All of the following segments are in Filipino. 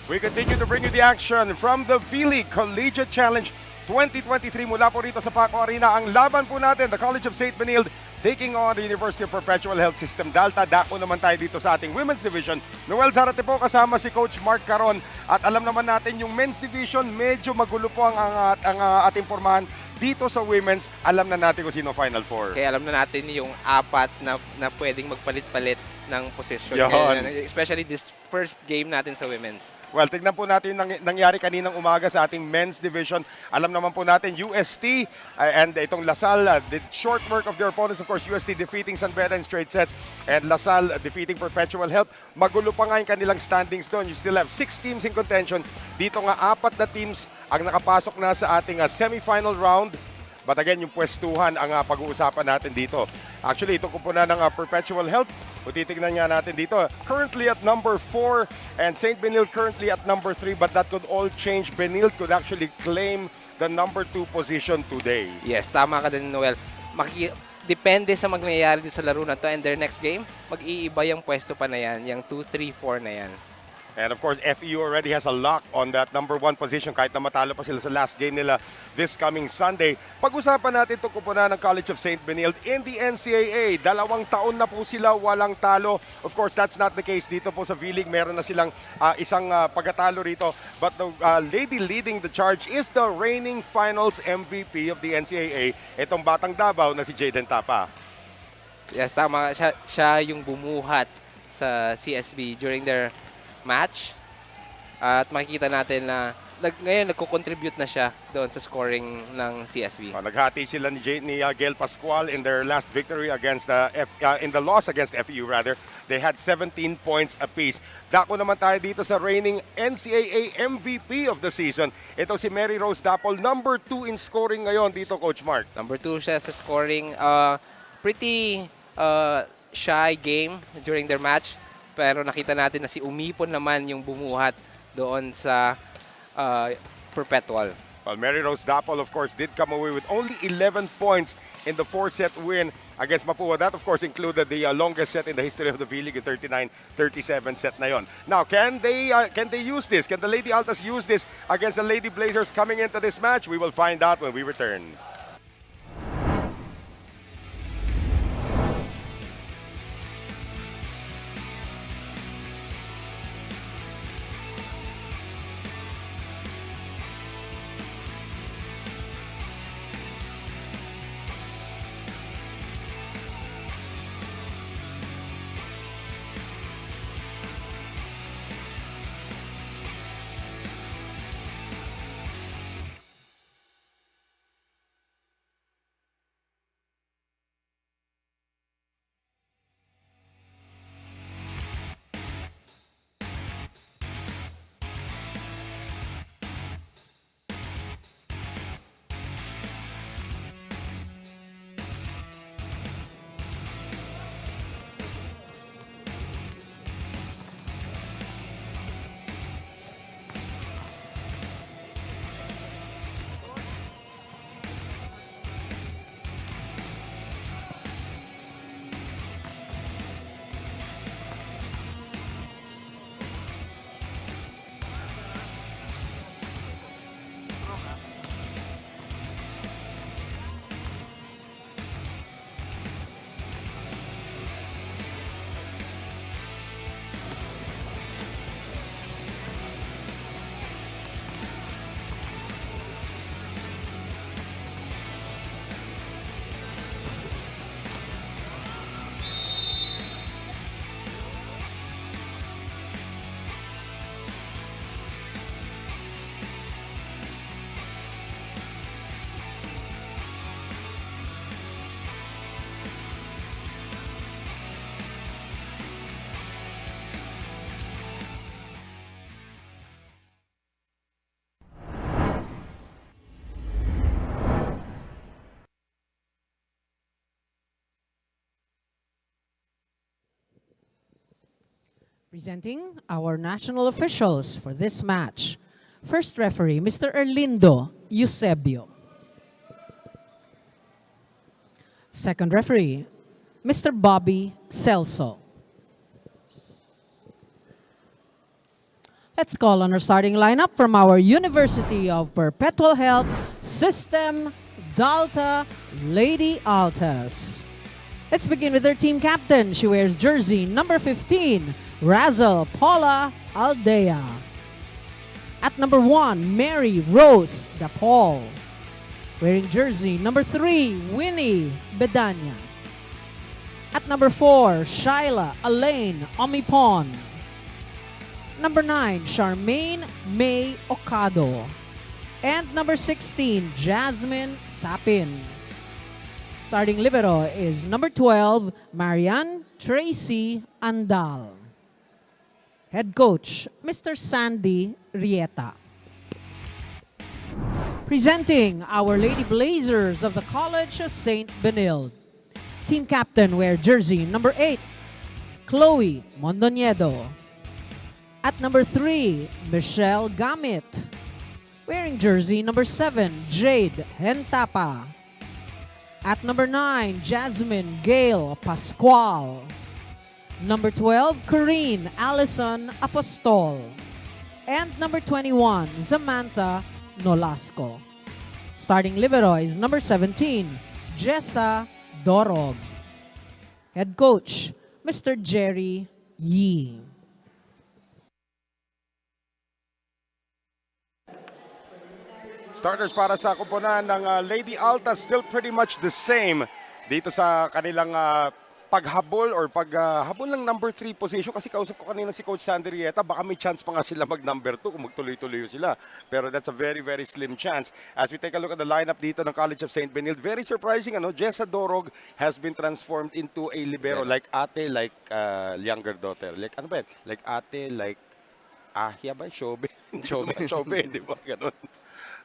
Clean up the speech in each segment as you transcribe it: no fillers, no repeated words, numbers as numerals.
We continue to bring you the action from the V-League Collegiate Challenge 2023 mula po rito sa Paco Arena. Ang laban po natin, the College of St. Benilde taking on the University of Perpetual Health System DALTA. Dako naman tayo dito sa ating Women's Division. Noel Zarate po kasama si Coach Mark Caron. At alam naman natin yung Men's Division, medyo magulo po ang ating pormahan. Dito sa Women's, alam na natin kung sino Final Four. Kaya alam na natin yung apat na pwedeng magpalit-palit ng posisyon. Especially this first game natin sa Women's. Well, tignan po natin yung nangyari kaninang umaga sa ating Men's Division. Alam naman po natin, UST and itong Salle did short work of their opponents. Of course, UST defeating San Beda in straight sets and Salle defeating Perpetual Health. Magulo pa nga yung kanilang standings doon. You still have 6 teams in contention. Dito nga 4 na teams ang nakapasok na sa ating semifinal round. But again, yung pwestuhan ang pag-uusapan natin dito. Actually, ito po na ng Perpetual Health. Kung titignan nga natin dito, currently at number 4 and St. Benilde currently at number 3. But that could all change. Benilde could actually claim the number 2 position today. Yes, tama ka din, Noel. Depende sa mangyayari din sa laro na to and their next game, mag-iiba yung pwesto pa na yan, yung 2, 3, 4 na yan. And of course, FEU already has a lock on that number 1 position kahit na matalo pa sila sa last game nila this coming Sunday. Pag-usapan natin ito kupunan ng College of St. Benilde in the NCAA. 2 taon na po sila walang talo. Of course, that's not the case dito po sa V-League. Meron na silang isang pagkatalo rito. But the lady leading the charge is the reigning finals MVP of the NCAA. Itong batang Davao na si Jaden Tapa. Yes, tama. Siya yung bumuhat sa CSB during their match at makikita natin na ngayon nagko-contribute na siya doon sa scoring ng CSB. Naghati sila ni Gail Pascual in their last victory against in the loss against FEU rather. They had 17 points apiece. Dako naman tayo dito sa reigning NCAA MVP of the season. Ito si Mary Rose Dapol, number 2 in scoring ngayon dito, Coach Mark. Number 2 siya sa scoring. Pretty shy game during their match. Pero nakita natin na si Umipon naman yung bumuhat doon sa Perpetual. Well, Mary Rose Dapol, of course, did come away with only 11 points in the 4-set win against Mapua. That, of course, included the longest set in the history of the V-League, yung 39-37 set na yon. Now, can they use this? Can the Lady Altas use this against the Lady Blazers coming into this match? We will find out when we return. Presenting our national officials for this match. First referee, Mr. Erlindo Eusebio. Second referee, Mr. Bobby Celso. Let's call on our starting lineup from our University of Perpetual Health System, DALTA, Lady Altas. Let's begin with their team captain. She wears jersey number 15, Razel Paula Aldea. At number 1, Mary Rose DePaul. Wearing jersey number 3, Winnie Bedanya. At number 4, Shyla Elaine Omipon. Number 9, Charmaine May Ocado. And number 16, Jasmine Sapin. Starting libero is number 12, Marianne Tracy Andal. Head coach, Mr. Sandy Rieta. Presenting our Lady Blazers of the College of St. Benilde. Team captain wear jersey number 8, Chloe Mondoñedo. At number 3, Michelle Gamit. Wearing jersey number 7, Jade Hentapa. At number 9, Jasmine Gail Pascual. Number 12, Corrine Allison Apostol. And number 21, Samantha Nolasco. Starting libero is number 17, Jessa Dorog. Head coach, Mr. Jerry Yee. Starters para sa kuponan ng Lady Alta still pretty much the same dito sa kanilang paghabol or paghabol ng number 3 position. Kasi kausap ko kanina si Coach Sandy Rieta, baka may chance pa nga sila mag number 2 kung magtuloy-tuloy sila. Pero that's a very, very slim chance. As we take a look at the lineup dito ng College of St. Benilde, very surprising, Jessa Dorog has been transformed into a libero, like ate, like younger daughter. Like ano ba yan? Like ate, like Ahia ba? Shobe? Shobe, di ba? Ganun.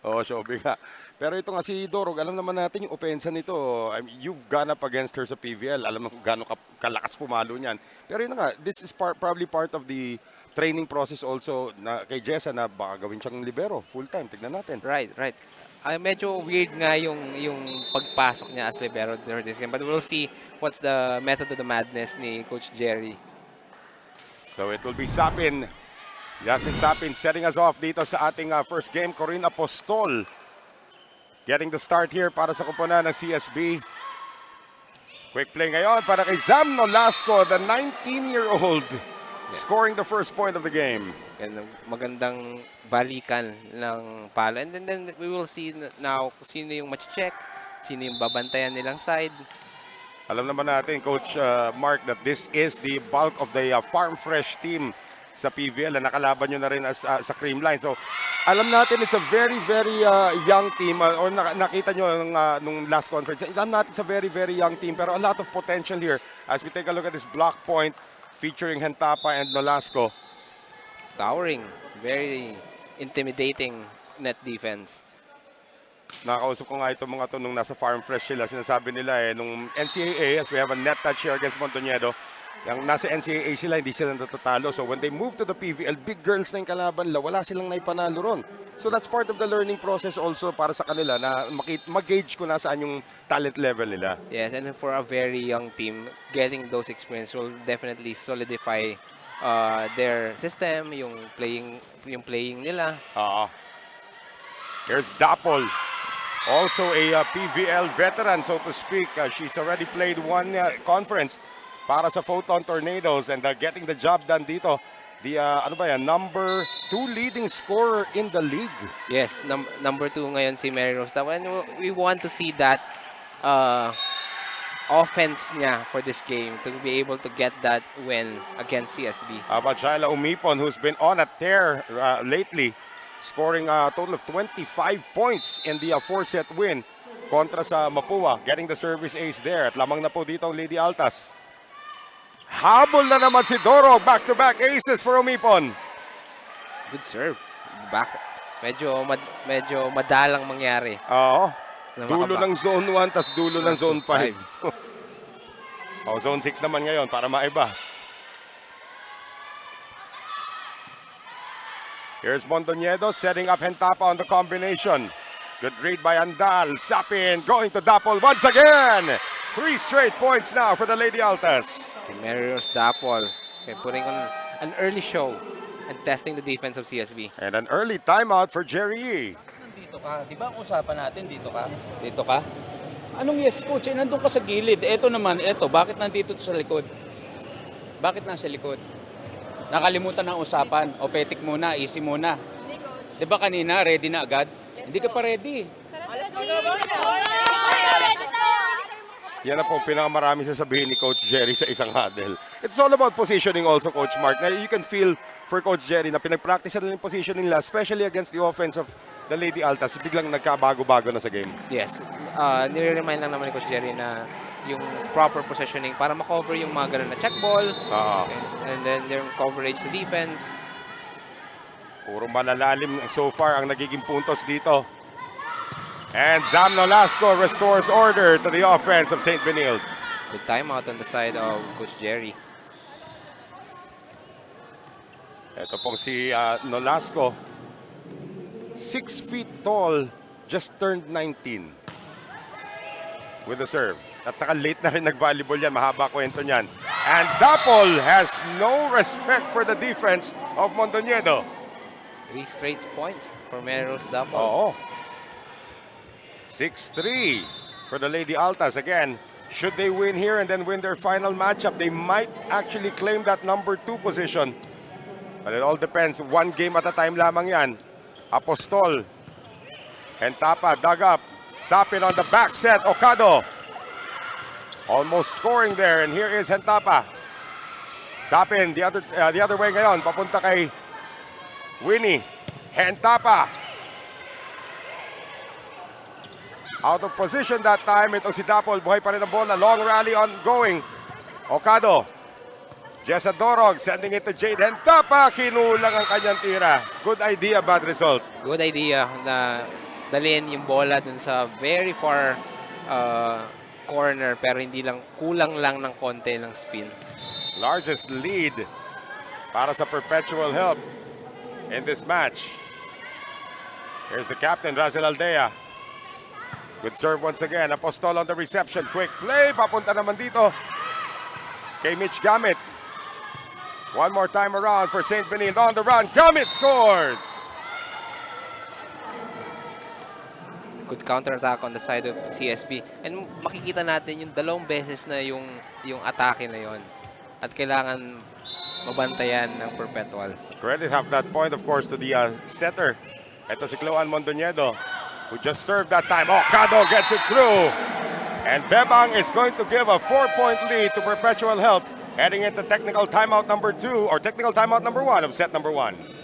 Oo, Shobe nga. Pero ito nga si Dorog, alam naman natin yung opensa nito. I mean, you've gone up against her sa PVL. Alam mo kung gaano kalakas pumalo niyan. Pero yun nga, this is probably part of the training process also na kay Jessa na baka gawin siyang libero full-time. Tignan natin. Right. Medyo weird nga yung pagpasok niya as libero during this game. But we'll see what's the method of the madness ni Coach Jerry. So it will be Sapin. Jasmine Sapin setting us off dito sa ating first game. Corinne Apostol getting the start here para sa kuponan ng CSB. Quick play ngayon para kay Zam Nolasco, the 19-year-old, scoring the first point of the game. Magandang balikan ng palo. And then we will see now sino yung match-check, sino yung babantayan nilang side. Alam naman natin, Coach Mark, that this is the bulk of the Farm Fresh team sa PVL na nakalaban nyo na rin as, sa Creamline. So, alam natin it's a very, very young team. Or nakita nyo nung last conference. Alam natin it's a very, very young team. Pero a lot of potential here as we take a look at this block point featuring Hentapa and Nolasco. Towering. Very intimidating net defense. Nakakausap ko nga itong mga to nung nasa Farm Fresh sila. Sinasabi nila nung NCAA, as we have a net touch here against Mondoñedo, yung nasa NCAA sila, hindi sila natatalo. So when they move to the PVL, big girls na yung kalaban nila, wala silang naipanalo ron. So that's part of the learning process also para sa kanila na mag-gauge ko nasaan yung talent level nila. Yes, and for a very young team, getting those experience will definitely solidify their system, yung playing nila. Here's Dapol, also a PVL veteran, so to speak. She's already played one conference para sa Photon Tornadoes and getting the job done dito. The number 2 leading scorer in the league. Yes, number 2 ngayon si Mary Rose. And we want to see that offense niya for this game to be able to get that win against CSB. How about Shyla Umipon, who's been on a tear lately, scoring a total of 25 points in the 4-set win kontra sa Mapua, getting the service ace there. At lamang na po dito ang Lady Altas. Habol na naman si Doro. Back-to-back aces for Umipon. Good serve. Back. Medyo madalang mangyari. Oo. Dulo ng zone 1 tas dulo ng zone 5. Zone 6 naman ngayon para maiba. Here's Mondoñedo setting up Hentapa on the combination. Good read by Andal. Sapin going to Dapol once again. 3 straight points now for the Lady Altas. Mary Rose Dapol putting on an early show. and testing the defense of CSB. And an early timeout for Jerry Yee. Nandito ka. Di ba ang usapan natin, dito ka? Dito ka? Anong yes, coach? Eh, nandun ka sa gilid. Eto naman, bakit nandito sa likod? Bakit nasa likod? Nakalimutan ng usapan. O petik muna, easy muna. Di ba kanina, ready na agad? Hindi ka pa ready. Yan na po pinakamarami sasabihin ni Coach Jerry sa isang huddle. It's all about positioning also, Coach Mark. Now, you can feel for Coach Jerry na pinag-practice nila yung positioning nila, especially against the offense of the Lady Altas. Biglang nagkabago-bago na sa game. Yes. Nire-remind lang naman ni Coach Jerry na yung proper positioning para makover yung mga ganun na check ball. And then yung coverage sa defense. Puro malalalim so far ang nagiging puntos dito. And Zam Nolasco restores order to the offense of St. Benilde. Good timeout on the side of Coach Jerry. Ito pong si Nolasco. 6 feet tall, just turned 19. With the serve. At saka late na rin nag-volleyball yan. Mahaba kwento niyan. And Dapol has no respect for the defense of Mondoñedo. 3 straight points for Melrose Dapol. Oo. 6-3 for the Lady Altas. Again, should they win here and then win their final matchup, they might actually claim that number 2 position. But it all depends. One game at a time lamang yan. Apostol. Hentapa dug up. Sapin on the back set. Ocado. Almost scoring there. And here is Hentapa. Sapin the other way ngayon. Papunta kay Winnie. Hentapa. Out of position that time. Itong si Dapol. Buhay pa rin ang bola. Long rally ongoing. Ocado. Jessa Dorog sending it to Jade Hentapa. Kinulang ang kanyang tira. Good idea, bad result. Good idea na dalhin yung bola dun sa very far corner pero hindi lang, kulang lang ng konti ng spin. Largest lead para sa Perpetual help in this match. Here's the captain, Razel Aldea. Good serve once again. Apostol on the reception. Quick play. Papunta naman dito kay Mitch Gamit. One more time around for St. Benilde on the run. Gamit scores! Good counter-attack on the side of CSB. And makikita natin yung 2 beses na yung atake na yon. At kailangan mabantayan ng Perpetual. Credit have that point, of course, to the setter. Ito si Cloan Mondoñedo, who just served that time. Ocado gets it through. And Bebang is going to give a 4-point lead to Perpetual help, heading into technical timeout number 2, or technical timeout number 1 of set number 1.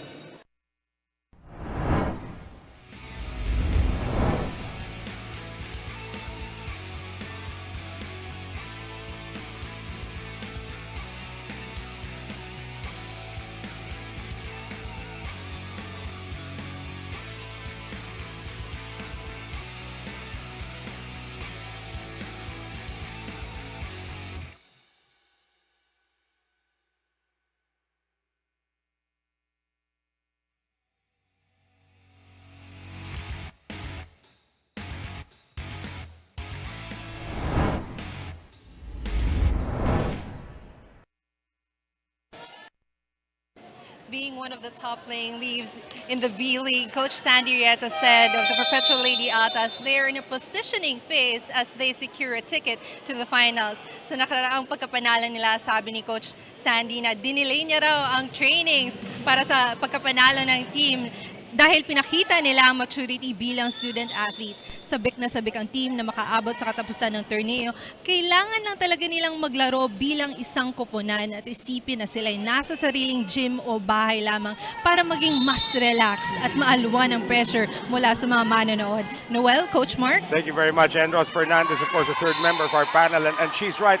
Being one of the top playing leaves in the B League, Coach Sandy Rieta said of the Perpetual Lady Altas, they are in a positioning phase as they secure a ticket to the finals. Sa nakaraang pagkapanalo nila, sabi ni Coach Sandy na dinelay niya raw ang trainings para sa pagkapanalo ng team dahil pinakita nila ang maturity bilang student athletes. Sabik na sabik ang team na makaabot sa katapusan ng torneo. Kailangan lang talaga nilang maglaro bilang isang koponan at isipin na sila'y nasa sariling gym o bahay lamang para maging mas relaxed at maalwan ang pressure mula sa mga manonood. Noel, Coach Mark? Thank you very much. And Ros Fernandez, of course, the third member of our panel. And she's right.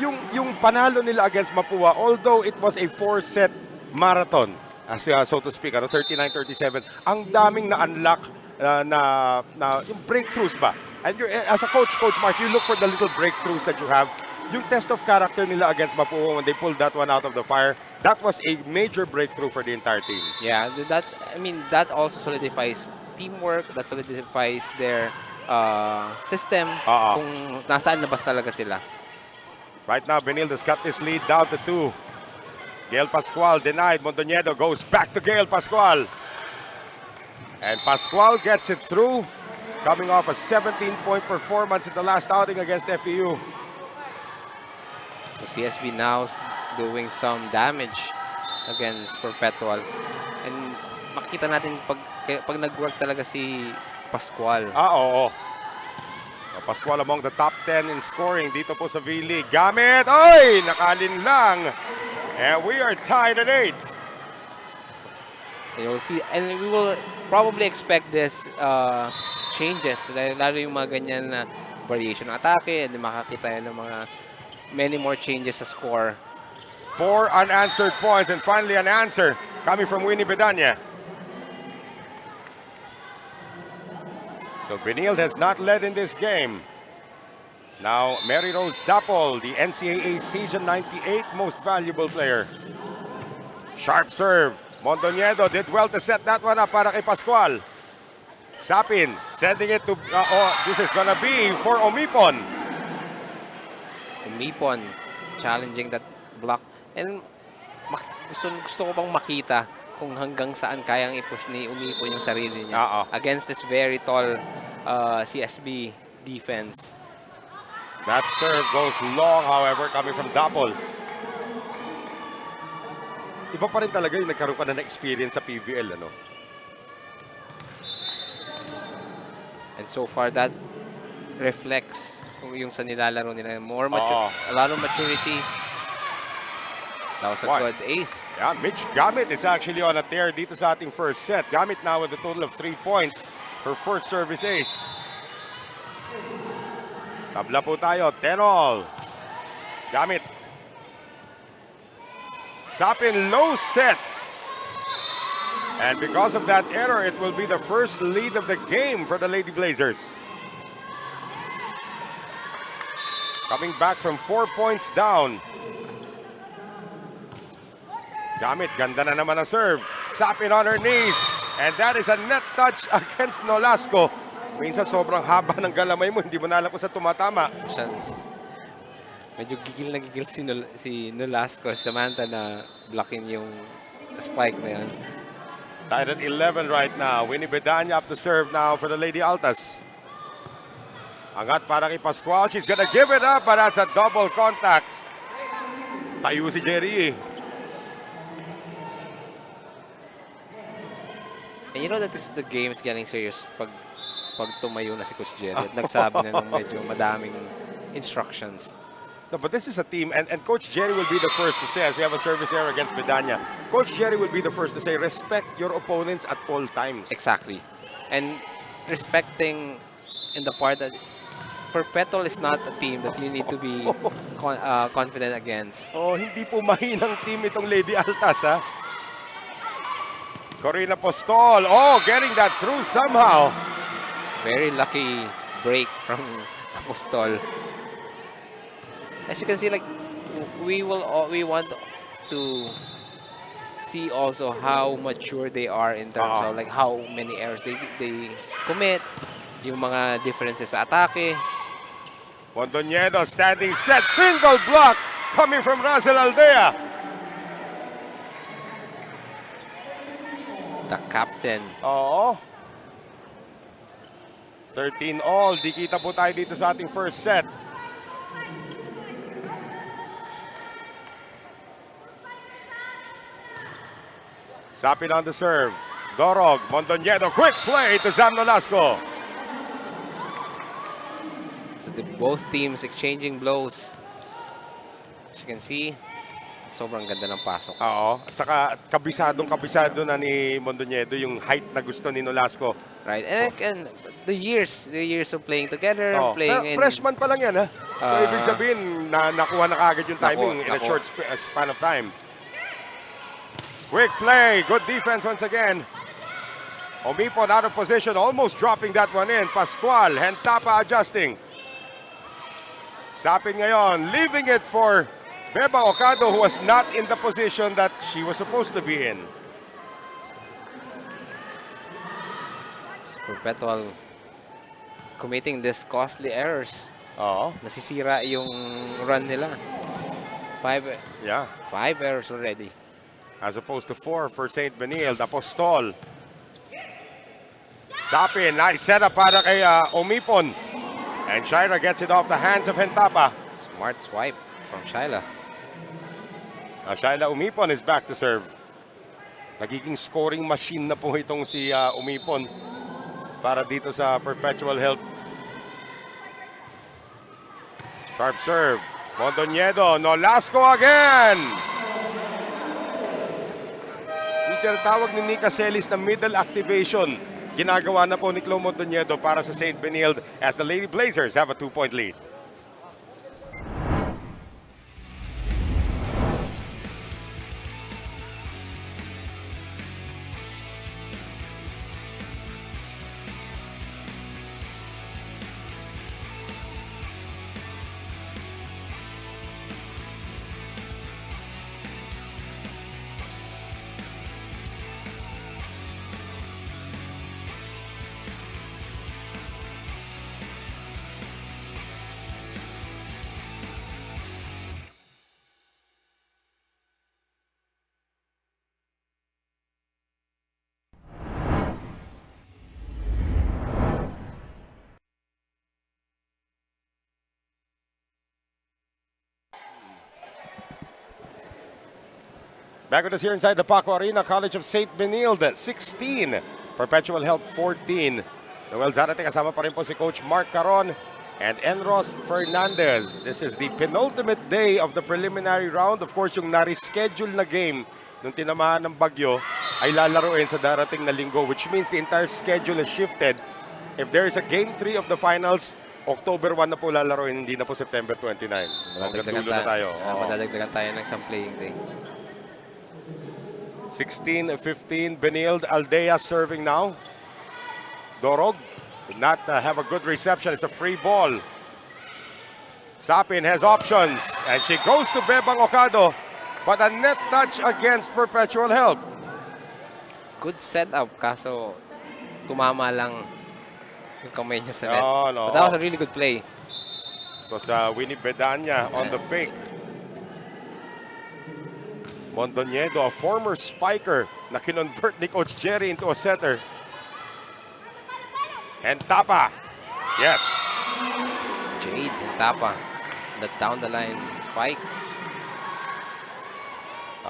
Yung panalo nila against Mapua, although it was a 4-set marathon, so to speak, 39-37, ang daming na-unlock na yung breakthroughs ba? And as a coach, Coach Mark, you look for the little breakthroughs that you have. Yung test of character nila against Mapua when they pulled that one out of the fire, that was a major breakthrough for the entire team. Yeah, that also solidifies teamwork, that solidifies their system, kung nasaan na ba talaga sila. Right now, Benilde has cut this lead down to 2. Gail Pascual denied. Mondoñedo goes back to Gail Pascual. And Pascual gets it through, coming off a 17-point performance in the last outing against FEU. So CSB now doing some damage against Perpetual. And makita natin pag nag-work talaga si Pascual. Oo. Pascual among the top 10 in scoring dito po sa V-League. Gamit! Oy! Nakalin lang. And we are tied at 8. You'll see, and we will probably expect this changes, lalo yung mga ganyan na variation ng atake, and makakita yan ng mga many more changes sa score. 4 unanswered points, and finally an answer coming from Winnie Bedanya. So Benilde has not led in this game. Now Mary Rose Dapol, the NCAA Season 98 most valuable player. Sharp serve. Mondoñedo did well to set that one up para kay Pascual. Sapin sending it to, this is gonna be for Omipon. Umipon challenging that block. And gusto ko pang makita kung hanggang saan kayang i-push ni Umipon yung sarili niya against this very tall CSB defense. That serve goes long, however, coming from Dapol. Iba pa rin talaga yung nagkaroon ka na experience sa PVL, ano? And so far, that reflects yung sa nilalaro nila. More mature, a lot of maturity. That was a good ace. Yeah, Mitch Gamit is actually on a tear dito sa ating first set. Gamit now with a total of 3 points. Her first service ace. Tabla po tayo, 10-all. Gamit. Sapin low set. And because of that error, it will be the first lead of the game for the Lady Blazers. Coming back from 4 points down. Gamit, ganda na naman ang serve. Sapin on her knees. And that is a net touch against Nolasco. Minsan sobrang haba ng galamay mo, hindi mo na alam kung sa tumatama. Medyo gigil na gigil si Nolasco, Samantha na blocking yung spike na yan. Tied at 11 right now. Winnie Bedanya up to serve now for the Lady Altas. Angat para kay Pascual. She's gonna give it up, but that's a double contact. Tayo si Jerry. And you know that the game is getting serious pag tumayo na si Coach Jerry at nagsabi na ng medyo madaming instructions. No, but this is a team, and Coach Jerry will be the first to say, as we have a service error against Bedanya, Coach Jerry will be the first to say, respect your opponents at all times. Exactly. And respecting in the part that Perpetual is not a team that you need to be confident against. Oh, hindi po mahinang team itong Lady Altas, ha? Corina Postol, getting that through somehow. Very lucky break from Apostol. As you can see, like we want to see also how mature they are in terms of like how many errors they commit, yung mga differences sa atake. Mondoñedo standing set, single block coming from Russell Aldea. The captain. 13-all. Di kita po tayo dito sa ating first set. Sapin on the serve. Dorog, Mondoñedo, quick play to Sam Nolasco. So both teams exchanging blows. As you can see, sobrang ganda ng pasok. At saka kabisado na ni Mondoñedo yung height na gusto ni Nolasco. Right, and the years of playing together, playing in... Freshman pa lang yan, ha? So, ibig sabihin, nakuha na kagad yung timing in a short span of time. Quick play, good defense once again. Omipon out of position, almost dropping that one in. Pascual, Hentapa adjusting. Sapin ngayon, leaving it for Beba Ocado, who was not in the position that she was supposed to be in. Perpetual committing these costly errors. Nasisira yung run nila Yeah. 5 errors already. As opposed to 4 for St. Benilde. Apostol. Sapin, nice setup para kay Omipon. And Shira gets it off the hands of Hentapa. Smart swipe from Shyla. Shaila Umipon is back to serve. Nagiging scoring machine na po itong si Umipon para dito sa Perpetual Health. Sharp serve. Mondoñedo, Nolasco again! Yung tinatawag ni Nika Celis na middle activation. Ginagawa na po ni Clo Mondoñedo para sa St. Benilde as the Lady Blazers have a 2-point lead. Back with us here inside the Paco Arena, College of St. Benilde, 16. Perpetual Health, 14. Noel Zarate, kasama pa rin po si Coach Mark Caron and Enros Fernandez. This is the penultimate day of the preliminary round. Of course, yung na-reschedule na game nung tinamaan ng bagyo ay lalaroin sa darating na linggo, which means the entire schedule is shifted. If there is a Game 3 of the finals, October 1 na po lalaroin, hindi na po September 29. So, hanggang dulo na tayo. Madadagdagan tayo ng isang playing day. 16-15, Benilde. Aldea serving now. Dorog did not have a good reception. It's a free ball. Sapin has options. And she goes to Bebang Ocado. But a net touch against Perpetual Health. Good setup, kaso tumama lang yung kamay niya sa net. No. But that was a really good play. It was Winnie Bedanya on the fake. Mondoñedo, a former spiker na kinonvert ni Coach Jerry into a setter. And Tapa. Yes. Jade and Tapa. That down the line spike.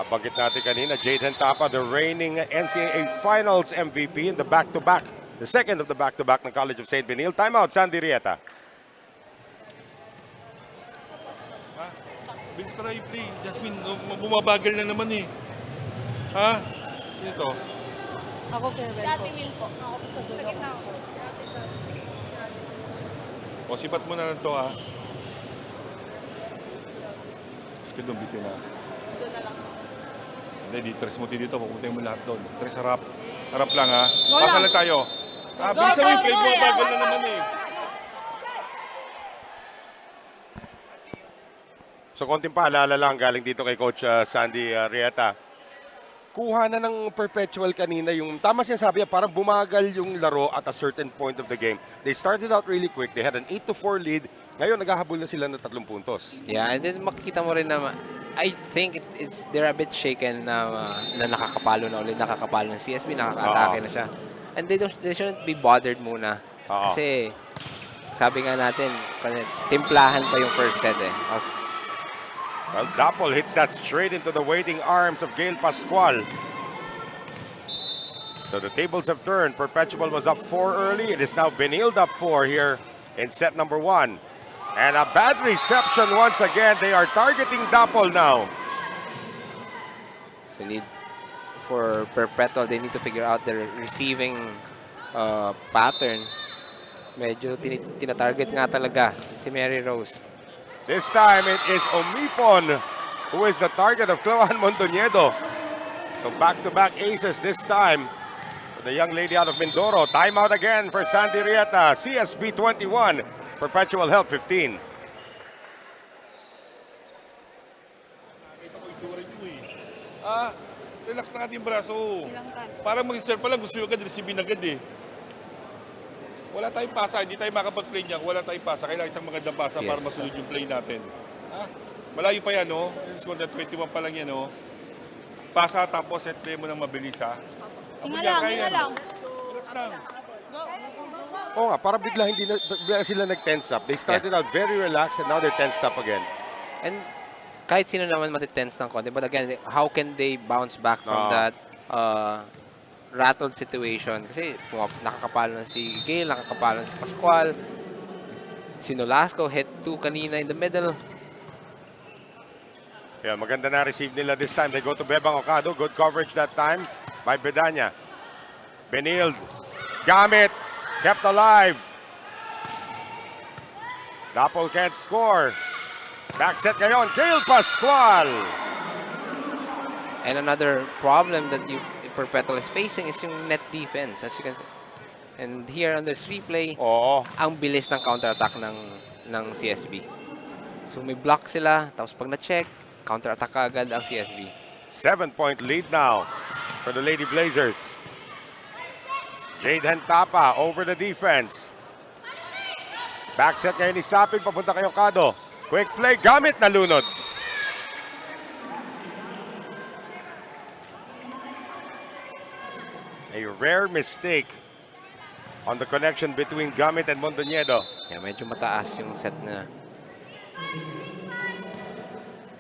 Banggit natin kanina, Jade and Tapa, the reigning NCAA Finals MVP in the back-to-back. The second of the back-to-back ng College of St. Benilde. Timeout, Sandy Rieta. Bilis para i-play. Jasmine, bumabagal na naman eh. Ha? Sino ito? Ako favorite Sa ating coach. win po. Ako po sa dulo. Sa gitna ako. O, sipat mo na lang ito ha. Sige doon, bitin na. Doon na lang. Hindi, di tres mo dito. Pupuntahin mo lahat doon. Tres harap. Harap lang ha. Go Pasa lang. lang tayo. Bilis na i-play. Bumabagal na naman eh. So konting paalala lang galing dito kay Coach Sandy Rieta. Kuha na ng Perpetual kanina yung, tama sinasabi niya, parang bumagal yung laro at a certain point of the game. They started out really quick. They had an 8-4 lead. Ngayon, naghahabol na sila ng 3 puntos. Yeah, and then makikita mo rin na I think they're a bit shaken na nakakapalo na ulit, nakakapalo ng CSB, nakaka-atake na siya. And they shouldn't be bothered muna. Kasi sabi nga natin, timplahan pa yung first set eh. Well, Dapol hits that straight into the waiting arms of Gail Pascual. So the tables have turned. Perpetual was up 4 early. It is now Benilde up 4 here in set number 1. And a bad reception once again. They are targeting Dapol now. So need for Perpetual, they need to figure out their receiving pattern. Medyo tinatarget nga talaga si Mary Rose. This time it is Omipon who is the target of Cloan Mondoñedo. So back-to-back aces this time for the young lady out of Mindoro. Timeout again for Sandy Rieta. CSB 21, Perpetual Health 15. Nakita ko itsura nyo eh. Relax na ating braso. Parang mag-serve pa lang, gusto nyo agad, receive agad eh. Wala tayong pasa, hindi tayo makapag-play niya. Wala tayong pasa, kailangan isang magandang pasa Yes. para masunod yung play natin. Ha? Malayo pa yan, no? Score na 21 pa lang yan, no? Pasa tapos set play mo ng mabilis, ha? Hinga lang, hinga lang. Relax lang. Oo nga, para bigla sila nag-tense up. They started out very relaxed and now they're tensed up again. And kahit sino naman matitense ng konti. But again, how can they bounce back from that rattled situation? Kasi nakakapalo na si Gale, nakakapalo na si Pascual. Si Nolasco, hit 2 kanina in the middle. Yeah, maganda na receive nila this time. They go to Bebang Ocado. Good coverage that time by Bedanya. Benilde. Gamit. Kept alive. Dapol can't score. Back set ngayon. Gale Pascual. And another problem that Perpetual is facing is yung net defense. As you can, and here on this replay, ang bilis ng counter-attack ng CSB. So may block sila, tapos pag na-check, counter-attack agad ang CSB. 7-point lead now for the Lady Blazers. Jade Hentapa over the defense. Back set ngayon ni Sapig, papunta kay Ocado. Quick play, Gamit na lunod. A rare mistake on the connection between Gamit and Mondoñedo. Yeah, medyo mataas yung set na.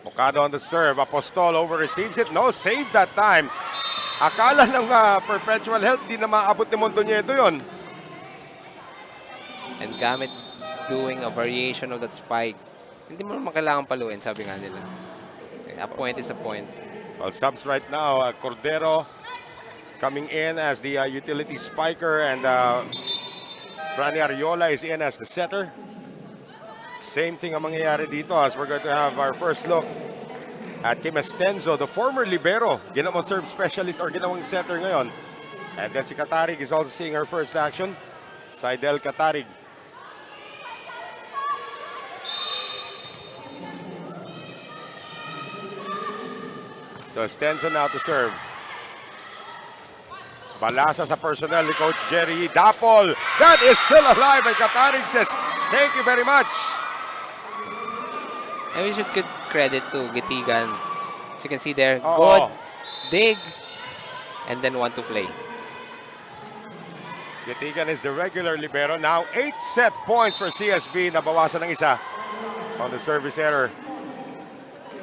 Ocado on the serve. Apostol over receives it. No save that time. Akala ng Perpetual Health di na maabot ni Mondoñedo yon. And Gamit doing a variation of that spike. Hindi mo naman kailangan paluin, sabi nga nila. Okay, a point is a point. Well, subs right now. Cordero coming in as the utility spiker, and Franny Ariola is in as the setter. Same thing ang mangyayari dito as we're going to have our first look at Kim Estenzo, the former libero, ginawang serve specialist or ginawang setter ngayon. And then si Katarig is also seeing her first action. Seidel Katarig. So Estenzo now to serve. Balasa sa personnel ni Coach Jerry Dapol. That is still alive, and Katarig says, thank you very much. And we should give credit to Gitigan. As you can see there, good, dig, and then want to play. Gitigan is the regular libero. Now 8 set points for CSB. Nabawasan ng isa on the service error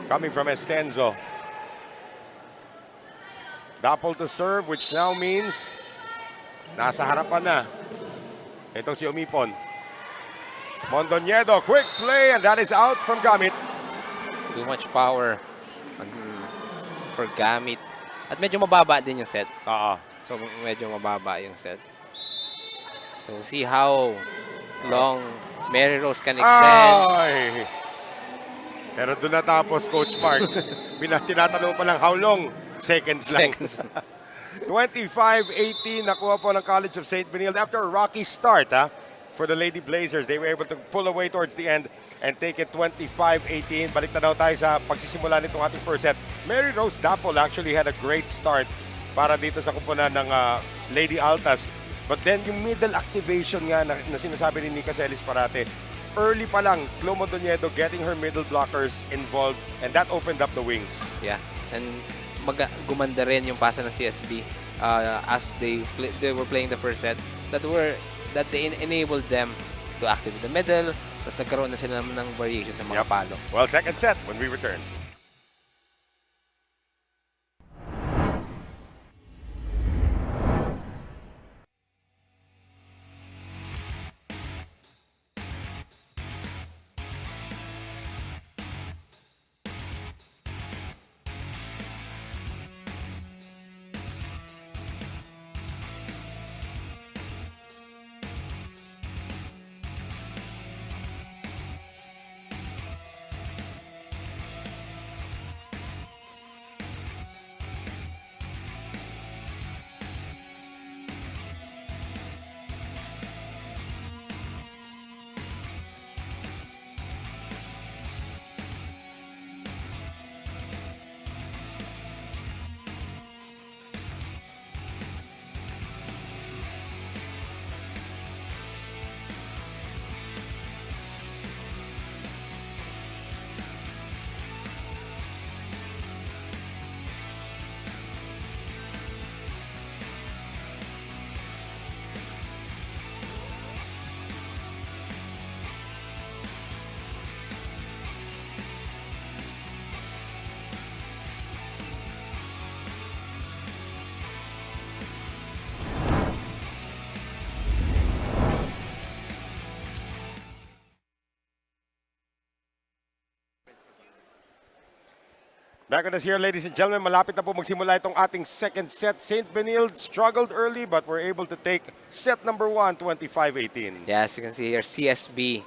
coming from Estenzo. Dapol to serve, which now means nasa harapan na itong si Umipon. Mondoñedo, quick play, and that is out from Gamit. Too much power for Gamit. At medyo mababa din yung set. So medyo mababa yung set. So see how long Mary Rose can extend. Ay! Pero doon natapos, Coach Mark. Tinatanong pa lang how long? Seconds lang. 25-18 nakuha po ng College of St. Benilde after a rocky start for the Lady Blazers. They were able to pull away towards the end and take it 25-18. Balik na daw tayo sa pagsisimula nitong ating first set. Mary Rose Dapol actually had a great start para dito sa kupunan ng Lady Altas. But then yung middle activation nga na sinasabi ni Nika Celis parate, early pa lang, Chloe Mondoñedo getting her middle blockers involved, and that opened up the wings. Yeah, and gumanda rin yung pasa ng CSB as they were playing the first set that they enabled them to activate the middle, tapos nagkaroon na sila ng variation sa mga palo. Well, second set when we return. Back on us here, ladies and gentlemen. Malapit na po magsimula itong ating second set. St. Benilde struggled early but were able to take set number 1, 25-18. Yes, you can see here, CSB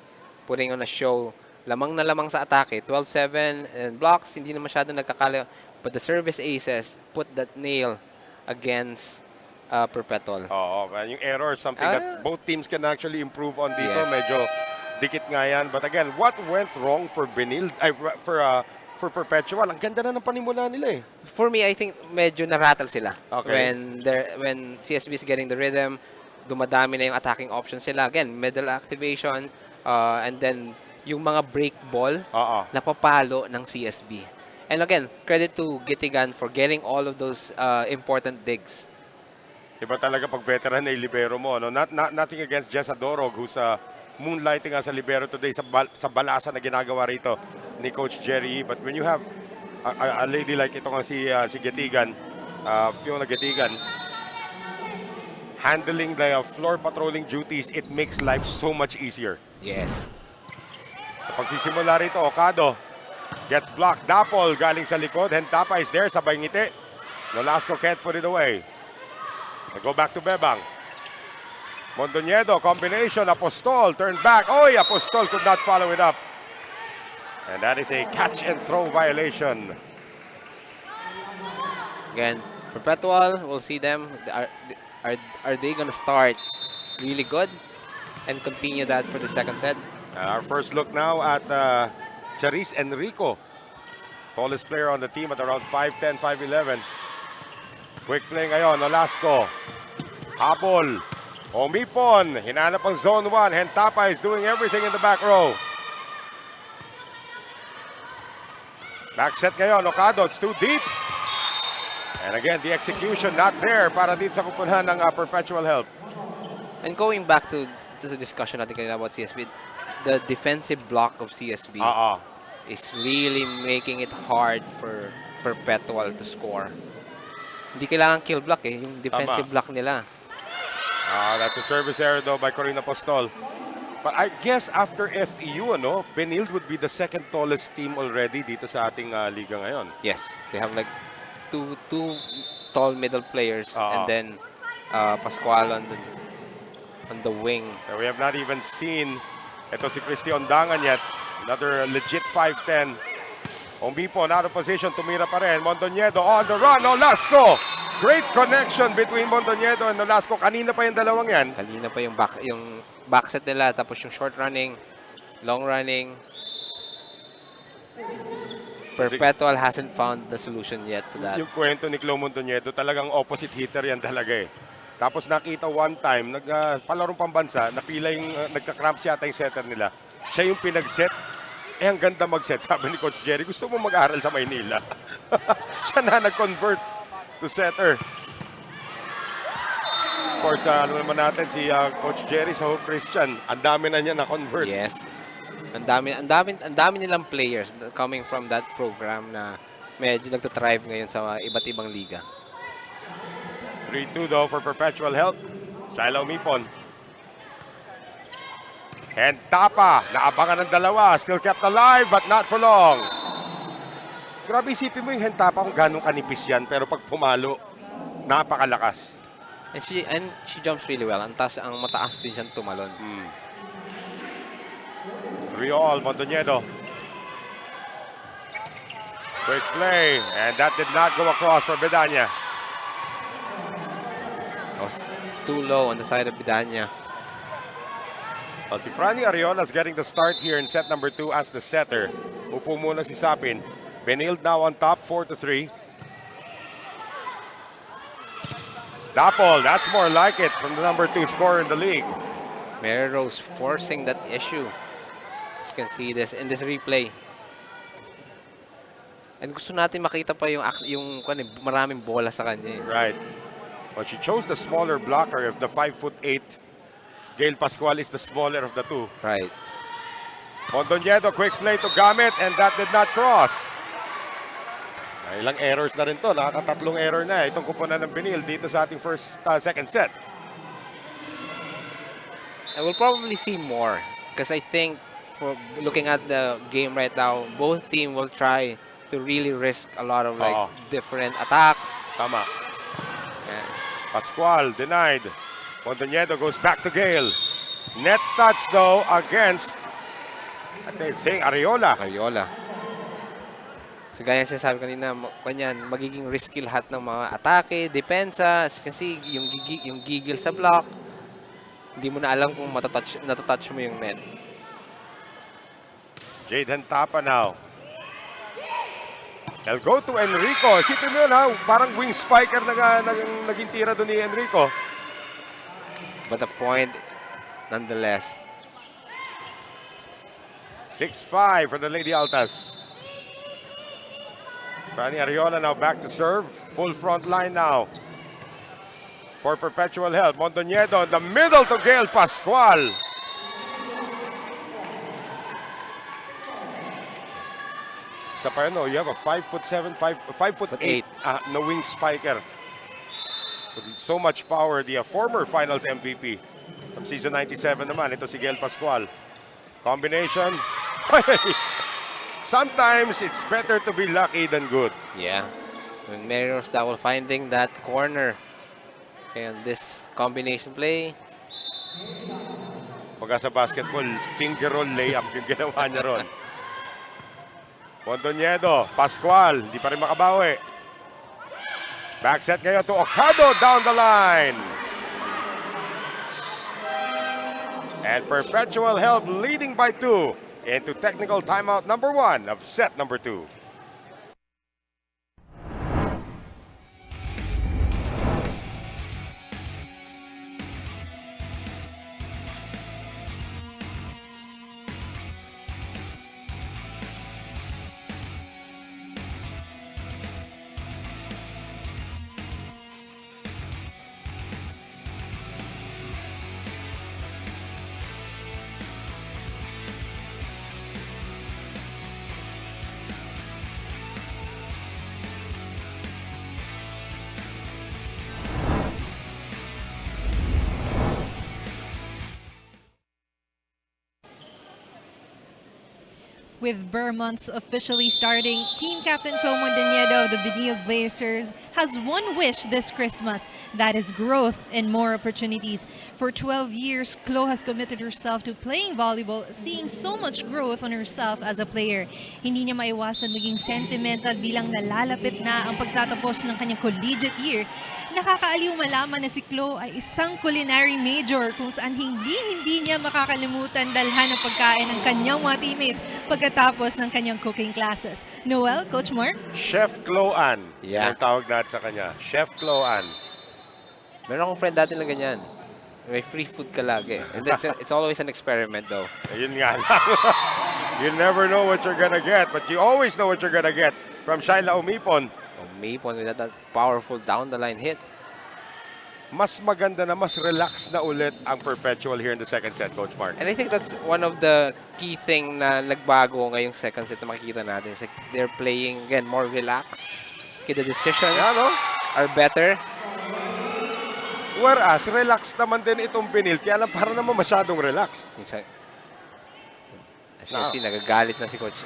putting on a show. Lamang na lamang sa atake. 12-7 and blocks. Hindi na masyado nagkakala. But the service aces put that nail against Perpetual. Oo, yung error, something that both teams can actually improve on dito. Yes. Medyo dikit nga yan. But again, what went wrong for Benilde, for Perpetual? Ang ganda na ng panimula nila eh. For me, I think medyo narattle sila. Okay. When CSB is getting the rhythm, dumadami na yung attacking options sila. Again, middle activation, and then yung mga break ball, napapalo ng CSB. And again, credit to Gitigan for getting all of those important digs. Iba talaga pag veteran na libero mo. No? Nothing against Jess Adorog who's moonlighting as a libero today sa balasa na ginagawa rito ni Coach Jerry. But when you have a lady like ito nga si Gitigan, Fiona Gitigan, handling the floor patrolling duties, it makes life so much easier. Yes. Sa pagsisimula rito, Okado gets blocked. Dapol galing sa likod. Hentapa is there, sabay ngiti. Nolasco can't put it away. They go back to Bebang. Mondoñedo, combination, Apostol, turn back. Oy, Apostol could not follow it up. And that is a catch and throw violation. Again, Perpetual, we'll see them. Are they going to start really good and continue that for the second set? Our first look now at Charis Enrico. Tallest player on the team at around 5'10", 5'11". Quick play ngayon, Nolasco. Habol. Omipon. Hinanap ang zone 1. Hentapa is doing everything in the back row. Back set ngayon, Okado. It's too deep. And again, the execution not there para dito sa kupunhan ng Perpetual help. And going back to the discussion natin kanina about CSB, the defensive block of CSB is really making it hard for Perpetual to score. Hindi kailangan kill block eh, yung defensive block nila. That's a service error though by Corina Apostol. But I guess after FEU, Benilde would be the second tallest team already dito sa ating liga ngayon. Yes, they have like two tall middle players and then Pascual on the wing. We have not even seen ito si Christy Ondangan yet. Another legit 5'10". Ombipon out of position, tumira pa rin. Mondoñedo on the run, Nolasco. Great connection between Mondoñedo and Nolasco. Kanina pa yung dalawang yan. Kanina pa yung back set nila, tapos yung short running, long running. Perpetual hasn't found the solution yet to that. Yung kwento ni Clo Mondoñedo, talagang opposite hitter yan talaga eh. Tapos nakita one time, palarong pambansa, napila yung, nagka-cramp siya yung setter nila. Siya yung pinag-set. Ang ganda mag-set, sabi ni Coach Jerry. Gusto mo mag-aral sa Maynila. Siya na nag-convert to setter. Of course, alam naman natin si Coach Jerry sa Hope Christian. Ang dami na niya na-convert. Yes. Ang dami nilang players coming from that program na medyo nagtatrive ngayon sa iba't ibang liga. 3-2 though for Perpetual help. Shiloh Mipon. And Tapa, naabangan ng dalawa. Still kept alive, but not for long. Grabe, isipin mo yung Hentapa kung gano'ng kanipis yan. Pero pag pumalo, napakalakas. And she jumps really well. Ang mataas din siyang tumalon. 3-all, Mondoñedo. Quick play. And that did not go across for Bedanya. That was too low on the side of Bidanya. Si Franny Ariolas getting the start here in set number 2 as the setter. Upo muna si Sapin. Benilde now on top, 4-3. Dapol, that's more like it from the number 2 scorer in the league. Mary Rose forcing that issue. As you can see this in this replay. And gusto natin makita pa yung maraming bola sa kanya. Right. Well, she chose the smaller blocker of the 5'8". Gail Pascual is the smaller of the two. Right. Mondoñedo, quick play to Gamit, and that did not cross. Ilang errors na rin to. Nakakatatlong error na itong kupunan ng Benilde dito sa ating second set. I will probably see more because I think for looking at the game right now, both teams will try to to really risk a lot of like different attacks. Tama. And Pascual denied. Mondoñedo goes back to Gale. Net touch though against, I think, saying Ariola. Ariola. So gaya sinasabi kanina, kanyan, magiging risky lahat ng mga atake, depensa. As you can see, yung gigil sa block. Hindi mo na alam kung natatouch mo yung net. Jaden Tapa now. They'll go to Enrico. Isipin mo yun ha, parang wing spiker naging tira doon ni Enrico. But the point, nonetheless. 6-5 for the Lady Altas. Fanny Ariola now back to serve. Full front line now. For Perpetual help. Mondoñedo in the middle to Gail Pascual. Sa pa yun, you have a 5'7", 5'8", no wing spiker. With so much power, the former finals MVP from season 97 naman. Ito si Gail Pascual. Combination. Sometimes it's better to be lucky than good. Yeah. When Mariners that will finding that corner. And this combination play. Pagka sa basketball, finger roll layup yung ginawa niya ron. Mondoñedo, Pascual, di pa rin makabawi. Back set ngayon to Ocado down the line. And Perpetual held leading by 2 into technical timeout number 1 of set number 2. With Vermonts officially starting, team captain Chloe Mondoñedo of the Benilde Blazers has one wish this Christmas, that is growth and more opportunities. For 12 years, Chloe has committed herself to playing volleyball, seeing so much growth on herself as a player. Hindi niya maiwasan maging sentimental bilang nalalapit na ang pagtatapos ng kanyang collegiate year. Nakakaaliw malaman na si Chloe ay isang culinary major kung saan hindi niya makakalimutan dalhan ng pagkain ng kanyang mga teammates pagkatapos ng kanyang cooking classes. Noel, Coach Mark? Chef Chloan. Yeah. Ang tawag natin sa kanya. Chef Chloan. Meron akong friend dati na ganyan. May free food ka lagi. And it's always an experiment though. Ayun nga lang. You never know what you're gonna get, but you always know what you're gonna get from Shaila Umipon. Umipon with that powerful down the line hit. Mas maganda na, mas relaxed na ulit ang Perpetual here in the second set, Coach Mark. And I think that's one of the key thing na nagbago ngayong second set na makikita natin. It's like they're playing, again, more relaxed. Okay, the decisions are better. Whereas, relaxed naman din itong Benilde. Kaya lang, para naman masyadong relaxed. As you can see, nagagalit na si Coach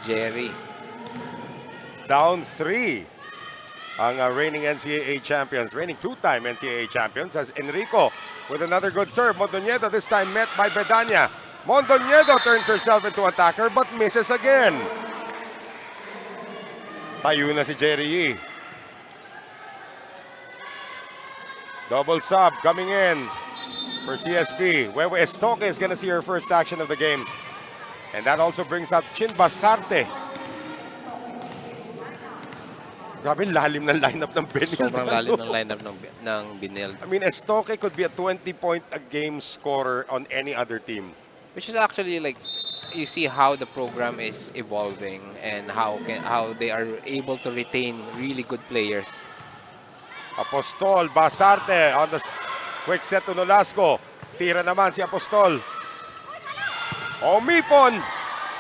Jerry. Down 3. Ang reigning NCAA champions, reigning two-time NCAA champions, as Enrico with another good serve. Mondoñedo this time met by Bedania. Mondoñedo turns herself into attacker but misses again. Tayo na si Jerry Yee. Double sub coming in for CSB. Wewe Estoque is going to see her first action of the game. And that also brings up Chin Basarte. Grabe, lalim ng lineup ng Benilde. Sobrang lalim ng lineup ng Benilde. I mean, Estoque could be a 20-point-a-game scorer on any other team. Which is actually like, you see how the program is evolving and how they are able to retain really good players. Apostol, Basarte on the quick set to Nolasco. Tira naman si Apostol. Omipon.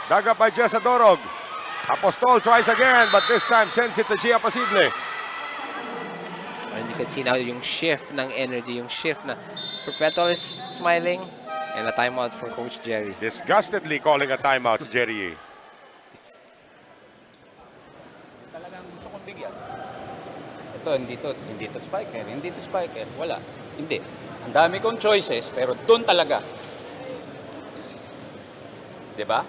Daga by Jessa Dorog. Apostol tries again, but this time sends it to Gia Pasible. And you can see now yung shift ng energy, yung shift na Perpetual is smiling, and a timeout for Coach Jerry. Disgustedly calling a timeout si Jerry. hindi to spiker, hindi to spiker. Wala. Hindi. Ang dami kong choices, pero doon talaga. Diba?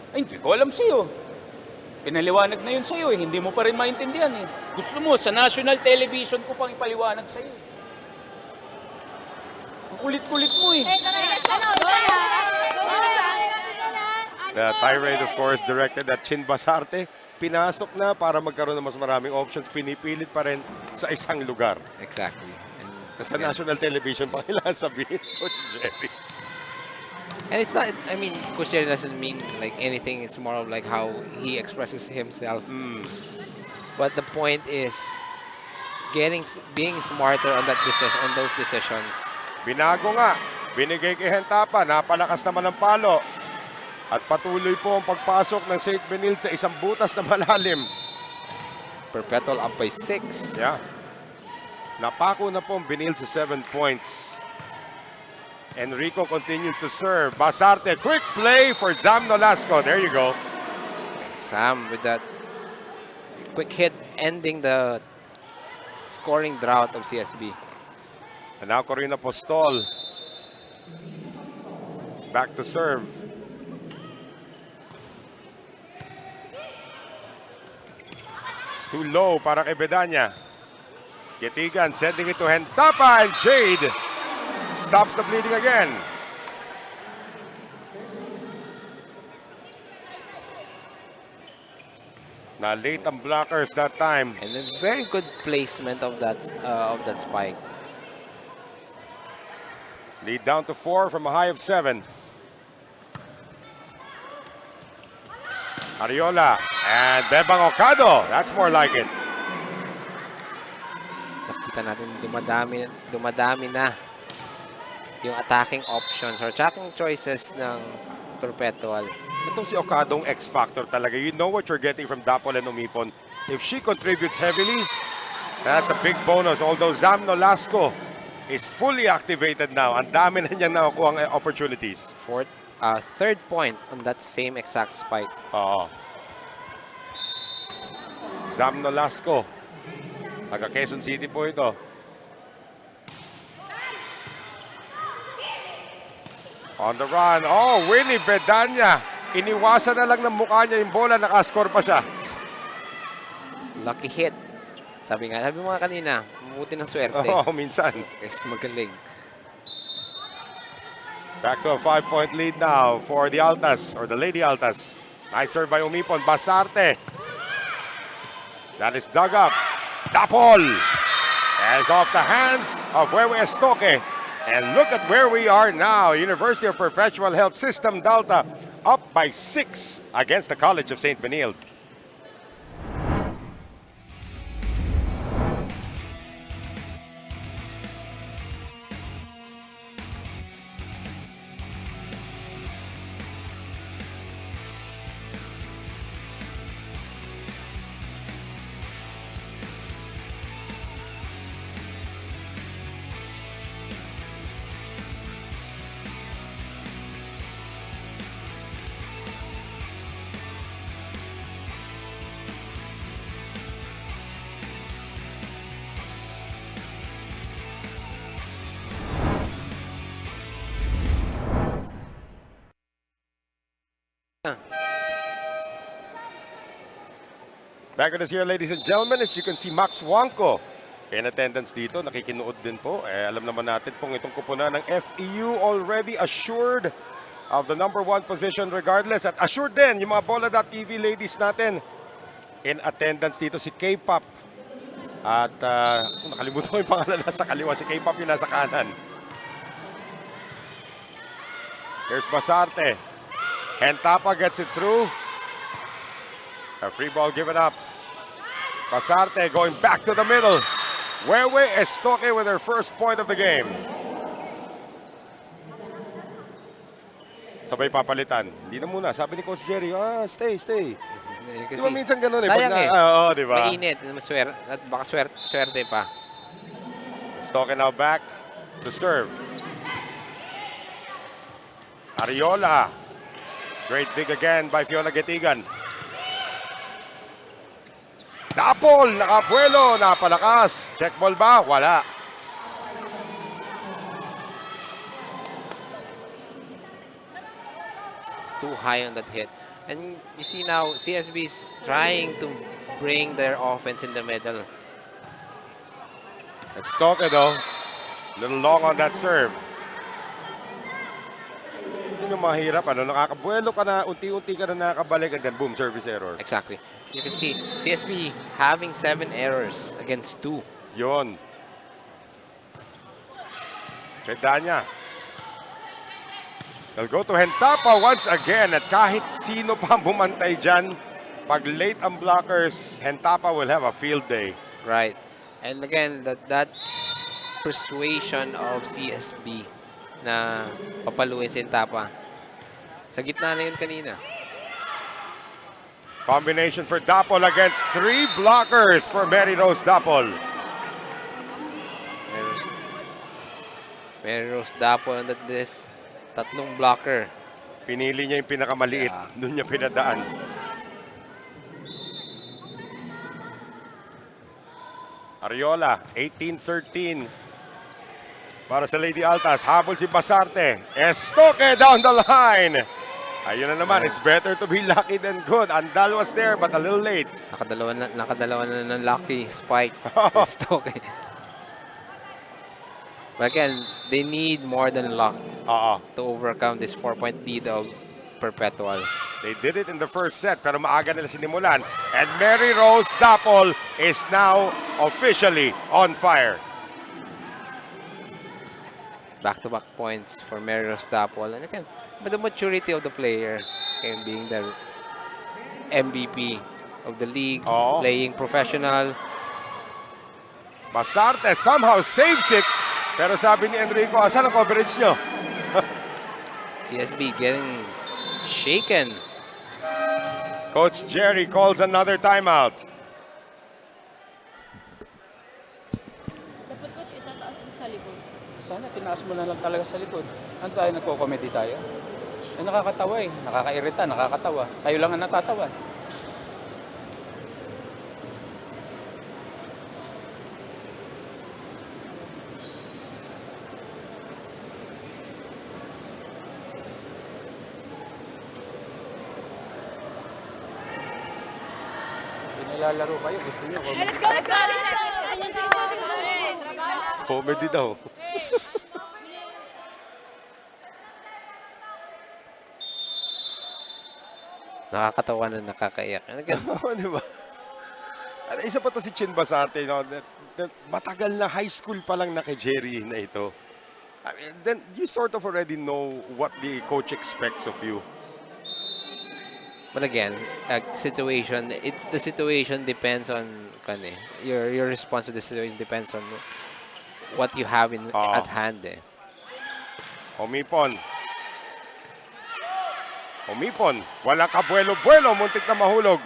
Ay, hindi ko alam sa'yo. Pinaliwanag na yun sa'yo eh. Hindi mo pa rin maintindihan eh. Gusto mo, sa national television ko pang ipaliwanag sa'yo. Ang kulit-kulit mo eh. The tirade, of course, directed at Chin Basarte. Pinasok na para magkaroon ng mas maraming options. Pinipilit pa rin sa isang lugar. Exactly. Sa national television pa kailangan sabihin, Coach Jerry. And it's not, I mean, Coach Jerry doesn't mean like anything. It's more of like how he expresses himself. But the point is being smarter on that decision, on those decisions. Binago nga. Binigay kay Hentapa. Napalakas naman ang palo. At patuloy po ang pagpasok ng St. Benilde sa isang butas na malalim. Perpetual up by 6. Yeah. Napako na po ang Benilde sa 7 points. Enrico continues to serve. Basarte, quick play for Zam Nolasco. There you go. Sam with that quick hit ending the scoring drought of CSB. And now Corina Postol. Back to serve. It's too low para kay Bedanya. Getigan sending it to Hentapa, and Jade stops the bleeding again. Na late ang blockers that time. And a very good placement of that spike. Lead down to 4 from a high of 7. Ariola and Bebang Ocado. That's more like it. Nakita natin dumadami na yung attacking options or attacking choices ng Perpetual. Itong si Ocadong X-Factor talaga. You know what you're getting from Dapol and Umipon. If she contributes heavily, that's a big bonus. Although Zam Nolasco is fully activated now. Ang dami na niyang nakukuha ang opportunities. Third point on that same exact spike. Oo. Zam Nolasco. Taga Quezon City po ito. On the run. Oh, Winnie Bedanya. Iniwasan na lang ng mukha niya yung bola. Nakascore pa siya. Lucky hit. Sabi mo nga kanina, mabuti ng swerte. Oo, minsan. Kasi magaling. Back to a 5-point lead now for the Altas, or the Lady Altas. Nice serve by Umipon. Basarte. That is dug up. Dapol. And it's off the hands of Wewe Estoque. And look at where we are now. University of Perpetual Health System DALTA up by 6 against the College of St. Benilde. Back with us here, ladies and gentlemen, as you can see, Max Wanko in attendance dito. Nakikinood din po. Alam naman natin pong itong kupunan ng FEU already assured of the #1 position regardless. At assured din yung mga Bola.tv ladies natin in attendance dito. Si K-Pop. At nakalimutan ko yung pangalan nasa kaliwa. Si K-Pop yung nasa kanan. Here's Basarte. Hentapa gets it through. A free ball given up. Basarte going back to the middle. Wewe Estoque with her first point of the game. Sabay papalitan. Hindi na muna. Sabi ni Coach Jerry, stay. Di ba minsan ganun eh? Sayang eh. Oo, di ba? Mainit. At baka swerte pa. Estoque now back to serve. Ariola. Great dig again by Fiona Getigan. Dapol, nakabuelo, napalakas. Check ball ba? Wala. Too high on that hit. And you see now, CSB is trying to bring their offense in the middle. Stoke though, little long on that serve. Yun yung mahirap, nakakabuelo ka na, unti-unti ka na nakabalik, and then boom, service error. Exactly. You can see CSB having 7 errors against 2. Yun. Ganda niya. They'll go to Hentapa once again, at kahit sino pa bumantay dyan, pag late ang blockers, Hentapa will have a field day. Right. And again, that persuasion of CSB na papaluin si Hentapa. Sa gitna na yun kanina. Combination for Dapol against 3 blockers for Mary Rose Dapol. Mary Rose Dapol and this tatlong blocker. Pinili niya yung pinakamaliit. Yeah. Doon niya pinadaan. Ariola, 18-13. Para sa Lady Altas, habol si Basarte. Estoque down the line. Ayun na naman, it's better to be lucky than good. Andal was there but a little late. Nakadalawa na ng lucky spike. Stoke. But again, they need more than luck to overcome this 4-point lead of Perpetual. They did it in the first set pero maaga nila sinimulan. And Mary Rose Dapol is now officially on fire. Back-to-back points for Mary Rose Dapol. And again, but the maturity of the player, and being the MVP of the league, playing professional. Basarte somehow saves it. Pero sabi ni Enrico, asan ang coverage nyo? CSB getting shaken. Coach Jerry calls another timeout. Dapat coach, itataas mo sa likod. Sana tinaas mo na lang talaga sa likod. Ano tayo, nagko-comedy tayo? Eh, nakakatawa eh. Nakakairita, nakakatawa. Kayo lang ang natatawa. Nilalaro kayo, gusto niyo. Let's go, let's go, let's go. Comedy daw. Nakakatawa na nakakaiyak. And again, Di ba? At isa pa to si Chin Basarte, matagal na high school pa lang na kay Jerry na ito. I mean, then you sort of already know what the coach expects of you. but again, the situation depends on your response to the situation depends on what you have at hand. Umipon. Walang kabuelo-buelo, muntik na mahulog.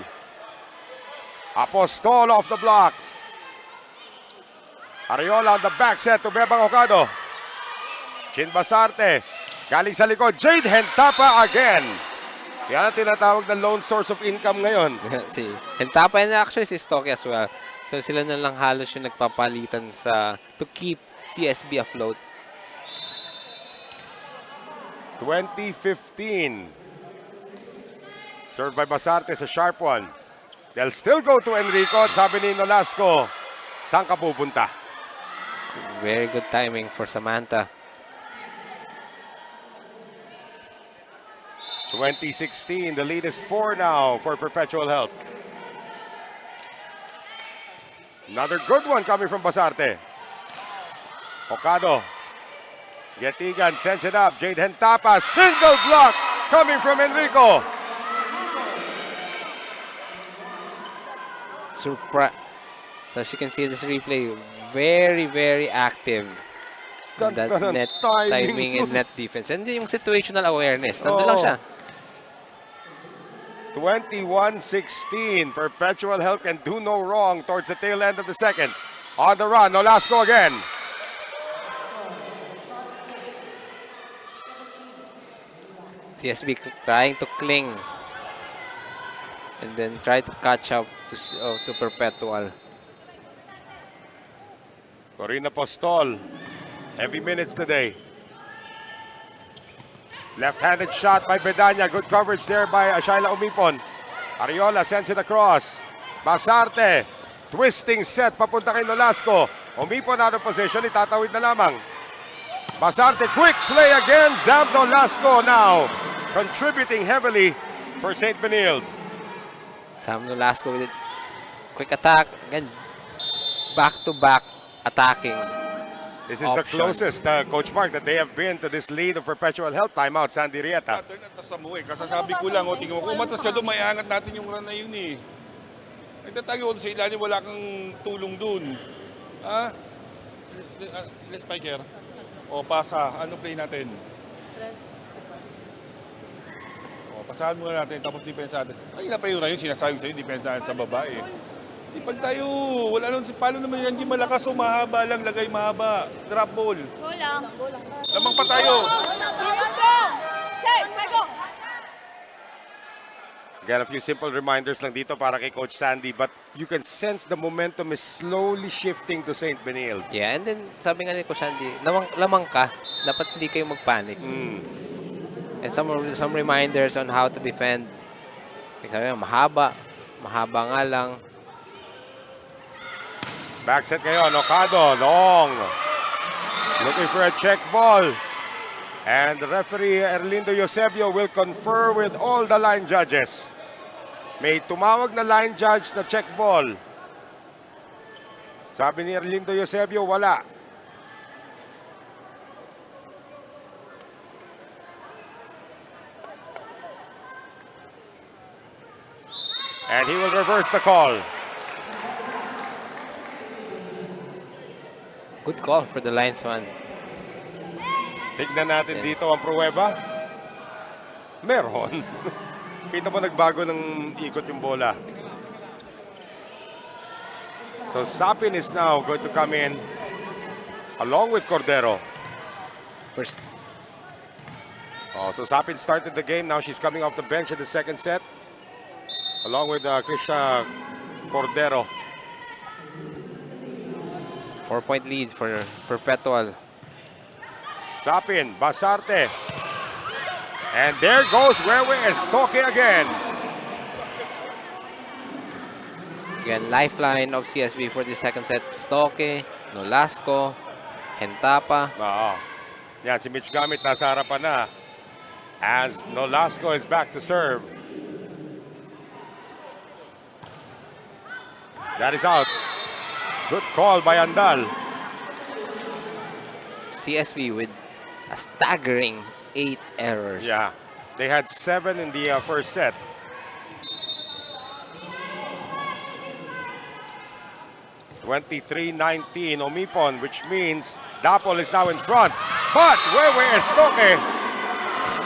Apostol off the block. Ariola on the back set to Bebang Ocado. Chin Basarte. Galing sa likod. Jade Hentapa again. Yan ang tinatawag na lone source of income ngayon. Si Hentapa and actually si Stoke as well. So sila na lang halos yung nagpapalitan to keep CSB afloat. 2015. Served by Basarte sa sharp one. They'll still go to Enrico. Sabi ni Nolasco, saan ka pupunta? Very good timing for Samantha. 2016, the lead is 4 now for Perpetual Health. Another good one coming from Basarte. Ocado. Getigan sends it up. Jade Hentapa, single block coming from Enrico. So as you can see in this replay, very, very active. That net timing and net defense. And yung situational awareness. Nandun lang siya. 21-16. Perpetual Health can do no wrong towards the tail end of the second. On the run, Nolasco again. CSB trying to cling. and then try to catch up to Perpetual. Corina Postol, heavy minutes today. Left-handed shot by Bedanya. Good coverage there by Shaila Umipon. Ariola sends it across. Basarte, twisting set papunta kay Nolasco. Umipon out of position, itatawid na lamang. Basarte, quick play again. Zam Nolasco now contributing heavily for St. Benilde. Sam Nolasco with it. Quick attack. Again, back-to-back attacking. This is the closest, Coach Mark, that they have been to this lead of Perpetual Health. Timeout, Sandy Rieta. Pattern at tasamu eh. Kasasabi ko lang, tingin mo, kung umatas ka doon, may angat natin yung run na yun eh. Nagtatago ko sa ilalim, wala kang tulong doon. Ha? Let's spiker. O, pasa. Ano play natin? O, pasahan muna natin, tapos depensa natin. Ay, na pa yun na yun, sinasabi sa'yo, depensa natin sa babae. Kasi pag tayo, wala nung, paano naman yan, hindi malakas o mahaba lang, lagay mahaba. Drop ball. Kulang. Lamang pa tayo. Finish strong. Say, go. Again, a few simple reminders lang dito para kay Coach Sandy, but you can sense the momentum is slowly shifting to St. Benilde. Yeah, and then sabi nga ni Coach Andy, lamang ka, dapat hindi kayo magpanic. And some reminders on how to defend. Sabi nga, mahaba nga lang. Backset ngayon, Ocado, long. Looking for a check ball. And the referee, Erlindo Eusebio, will confer with all the line judges. May tumawag na line judge na check ball. Sabi ni Erlindo Eusebio, wala. And he will reverse the call. Good call for the linesman. Tignan natin dito ang pruweba. Meron. Kita mo nagbago ng ikot yung bola. So Sapin is now going to come in along with Cordero. First. Oh, so Sapin started the game. Now she's coming off the bench in the second set. Along with Krisha Cordero. 4-point lead for Perpetual. Sapin, Basarte. And there goes Wewe Estoque again. Again, lifeline of CSB for the second set. Stoke, Nolasco, Hentapa. Oo. Yan, si Mitch Gamit nasa harapan na. As Nolasco is back to serve. That is out. Good call by Andal. CSB with a staggering 8 errors. Yeah, they had 7 in the first set. (23-19) Omipon, which means Dapol is now in front. But Wewe Estoque,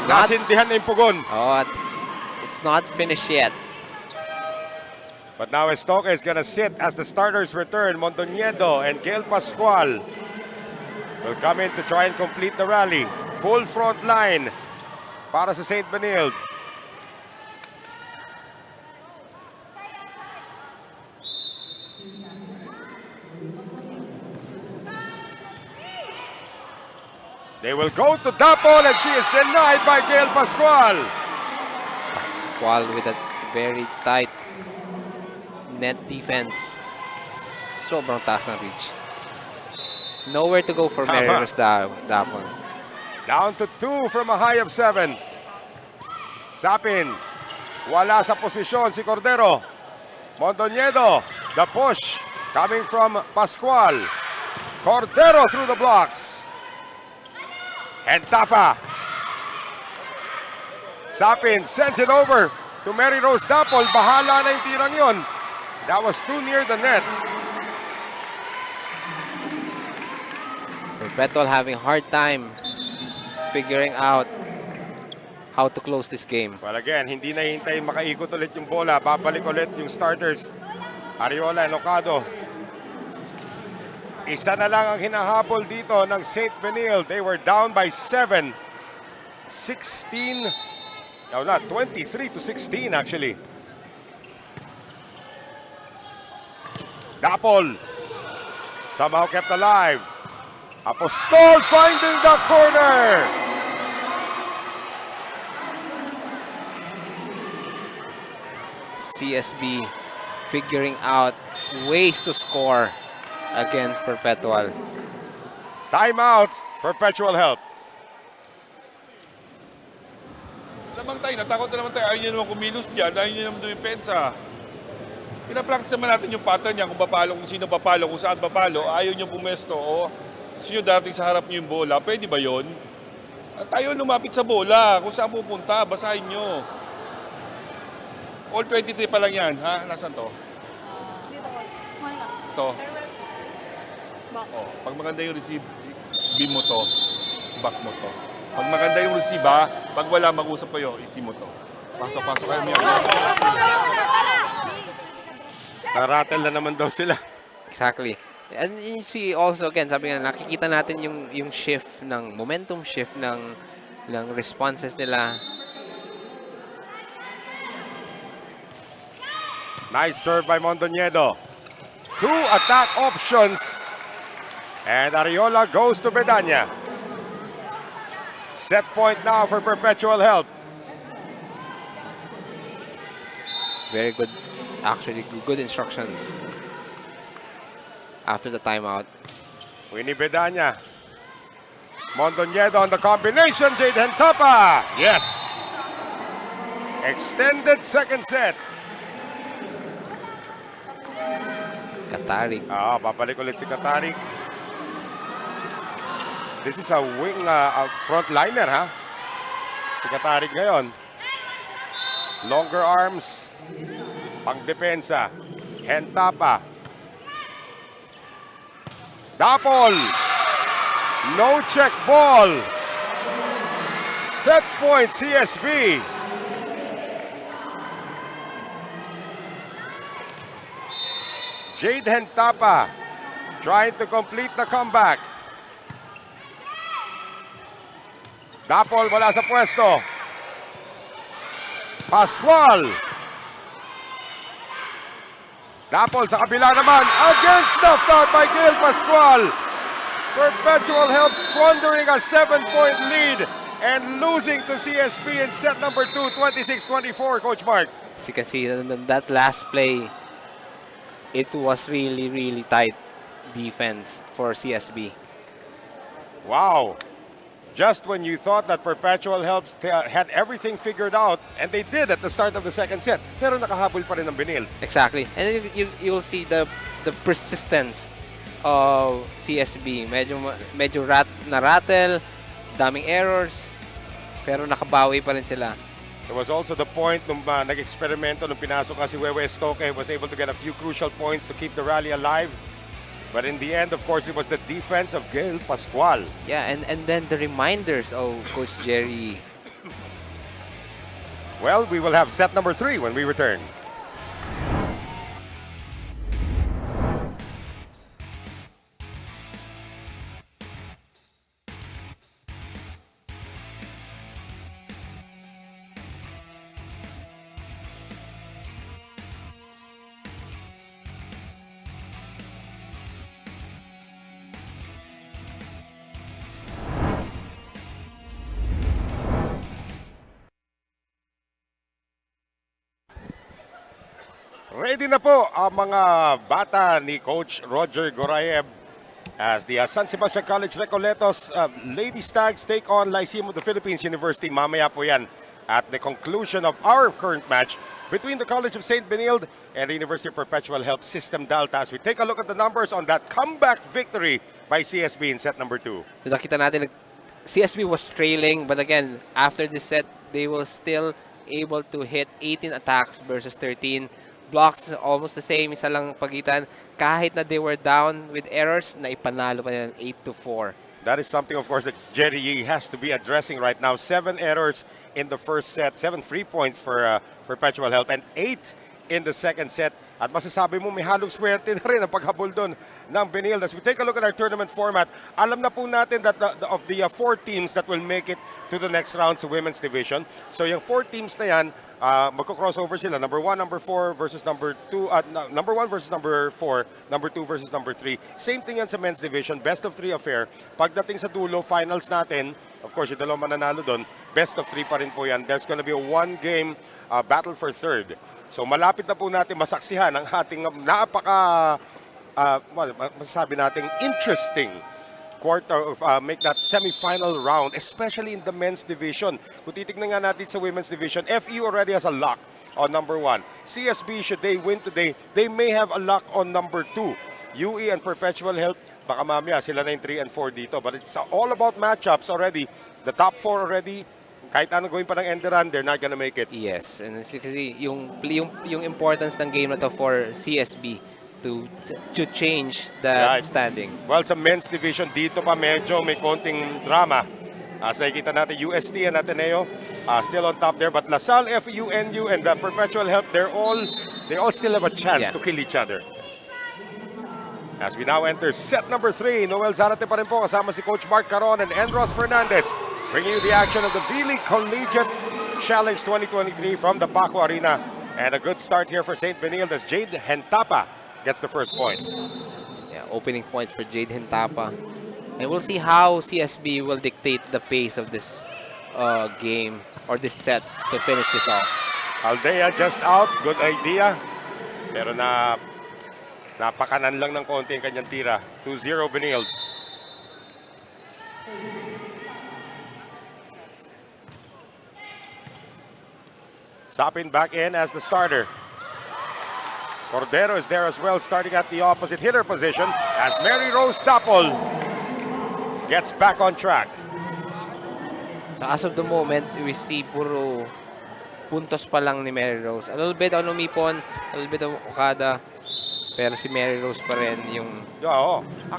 nasindihan na yung pugon. Oh, it's not finished yet. But now Estoque is gonna sit as the starters return. Mondoñedo and Gail Pascual will come in to try and complete the rally. Full front line para sa St. Benilde. They will go to Dapol and she is denied by Gail Pascual. Pascual with a very tight net defense. Sobrang taas ng reach. Nowhere to go for Mary Rose Dapol. Down to 2 from a high of 7. Sapin. Wala sa posisyon si Cordero. Mondoñedo. The push coming from Pascual. Cordero through the blocks. And Tapa. Sapin sends it over to Mary Rose Dapol. Bahala na yung tirang yun. That was too near the net. Perpetual having a hard time figuring out how to close this game. Well, again, hindi na hintayin makaikot ulit yung bola. Babalik ulit yung starters. Ariola and Ocado. Isa na lang ang hinahabol dito ng St. Benilde. They were down by 7. 16. No, not 23-16 actually. Dapol somehow kept alive. Apostol finding the corner. CSB figuring out ways to score against Perpetual. Timeout. Perpetual help. Lamang tayo, natakot na naman tayo. Ayaw nyo naman kumilos dyan. Ayaw nyo naman dumipensa. Pinapractice naman natin yung pattern niya. Kung papalo, kung sino papalo, kung saan papalo. Ayaw nyo pumesto. O gusto nyo dating sa harap nyo yung bola. Pwede ba yun? At tayo lumapit sa bola. Kung saan pupunta, basahin nyo. All 23 pa lang yan. Ha? Nasaan to? Dito, coach. Monica. To. Back. Oh, pag maganda yung receive, beam mo to. Back mo to. Pag maganda yung receive ha, pag wala mag-usap kayo, isi mo to. Pasok kayo niya. Narattle na naman daw sila. Exactly. And you see also again, sabi nga nakikita natin yung shift ng momentum shift ng responses nila. Nice serve by Mondoñedo. 2 attack options. And Ariola goes to Bedanya. Set point now for Perpetual help. Very good, actually good instructions after the timeout. Winnie Bedanya. Mondoñedo on the combination. Jaden Tapa. Yes. Extended second set. Katarik. Babalik ulit si Katarik. This is a wing frontliner, ha? Si Katarik ngayon. Longer arms. Pangdepensa. Hentapa. Dapol. No check ball. Set point CSB. Jade Hentapa trying to complete the comeback. Dapol wala sa pwesto. Pascual. Dapol sa kabila naman. Again snuffed out by Gail Pascual. Perpetual help squandering a 7-point lead and losing to CSB in set number 2, 26-24, Coach Mark. As you can see, that last play, it was really, really tight defense for CSB. Wow. Just when you thought that Perpetual helps had everything figured out, and they did at the start of the second set, pero nakahabol pa rin ng Benilde. Exactly. And you'll see the persistence of CSB. Medyo na-rattle, daming errors, pero nakabawi pa rin sila. There was also the point nung nag-eksperimento nung pinasok nga si Wewe Estoque, was able to get a few crucial points to keep the rally alive. But in the end, of course, it was the defense of Gail Pascual. Yeah, and then the reminders of Coach Jerry. Well, we will have set number 3 when we return. Ready na po ang mga bata ni Coach Roger Gorayev as the San Sebastian College Recoletos Lady Stags take on Lyceum of the Philippines University. Mamaya po yan at the conclusion of our current match between the College of St. Benilde and the University of Perpetual Help System DALTA as we take a look at the numbers on that comeback victory by CSB in set number 2. So nakita natin, CSB was trailing, but again, after this set, they were still able to hit 18 attacks versus 13. Blocks almost the same, isa lang pagitan. Kahit na they were down with errors, naipanalo pa nila 8-4. That is something, of course, that Jerry Yee has to be addressing right now. 7 errors in the first set, 7 free points for Perpetual Help, and 8 in the second set. At masasabi mo, may halong swerte na rin ang paghabol doon ng Benilde. As we take a look at our tournament format, alam na po natin that of the 4 teams that will make it to the next round sa women's division. So yung 4 teams na yan, magko-crossover sila. Number 1, number 4 versus number 2. Number 1 versus number 4. Number 2 versus number 3. Same thing yan sa men's division. Best of 3 affair. Pagdating sa dulo, finals natin, of course, yung dalawang mananalo doon, best of 3 pa rin po yan. There's gonna be a one-game battle for third. So malapit na po natin masaksihan ang ating masasabi natin interesting quarter of make that semi-final round, especially in the men's division. Kung titignan nga natin sa women's division, FEU already has a lock on number 1. CSB, should they win today, they may have a lock on number 2. UE and Perpetual Health, baka mamaya sila na yung 3 and 4 dito. But it's all about matchups already. The top 4 already, kahit anong gawin pa ng end run, they're not gonna make it. Yes, and kasi yung importance ng game na to for CSB to change the Right. standing. Well, sa men's division, dito pa medyo may konting drama. As nakikita natin, UST and Ateneo still on top there. But LaSalle, FEU, NU, and the Perpetual Health, they all still have a chance to kill each other. As we now enter set number 3, Noel Zarate pa rin po kasama si Coach Mark Caron and Andros Fernandez, bringing you the action of the V-League Collegiate Challenge 2023 from the Paco Arena. And a good start here for St. Benilde as Jade Hentapa gets the first point. Yeah, opening point for Jade Hentapa. And we'll see how CSB will dictate the pace of this game or this set to finish this off. Aldea just out, good idea. Pero napakanan lang ng konti ang kanyang tira. 2-0 Benilde. Sapin back in as the starter. Cordero is there as well, starting at the opposite hitter position as Mary Rose Tapol gets back on track. So as of the moment, we see puro puntos pa lang ni Mary Rose. A little bit on Umipon, a little bit of Okada. Pero si Mary Rose pa rin yung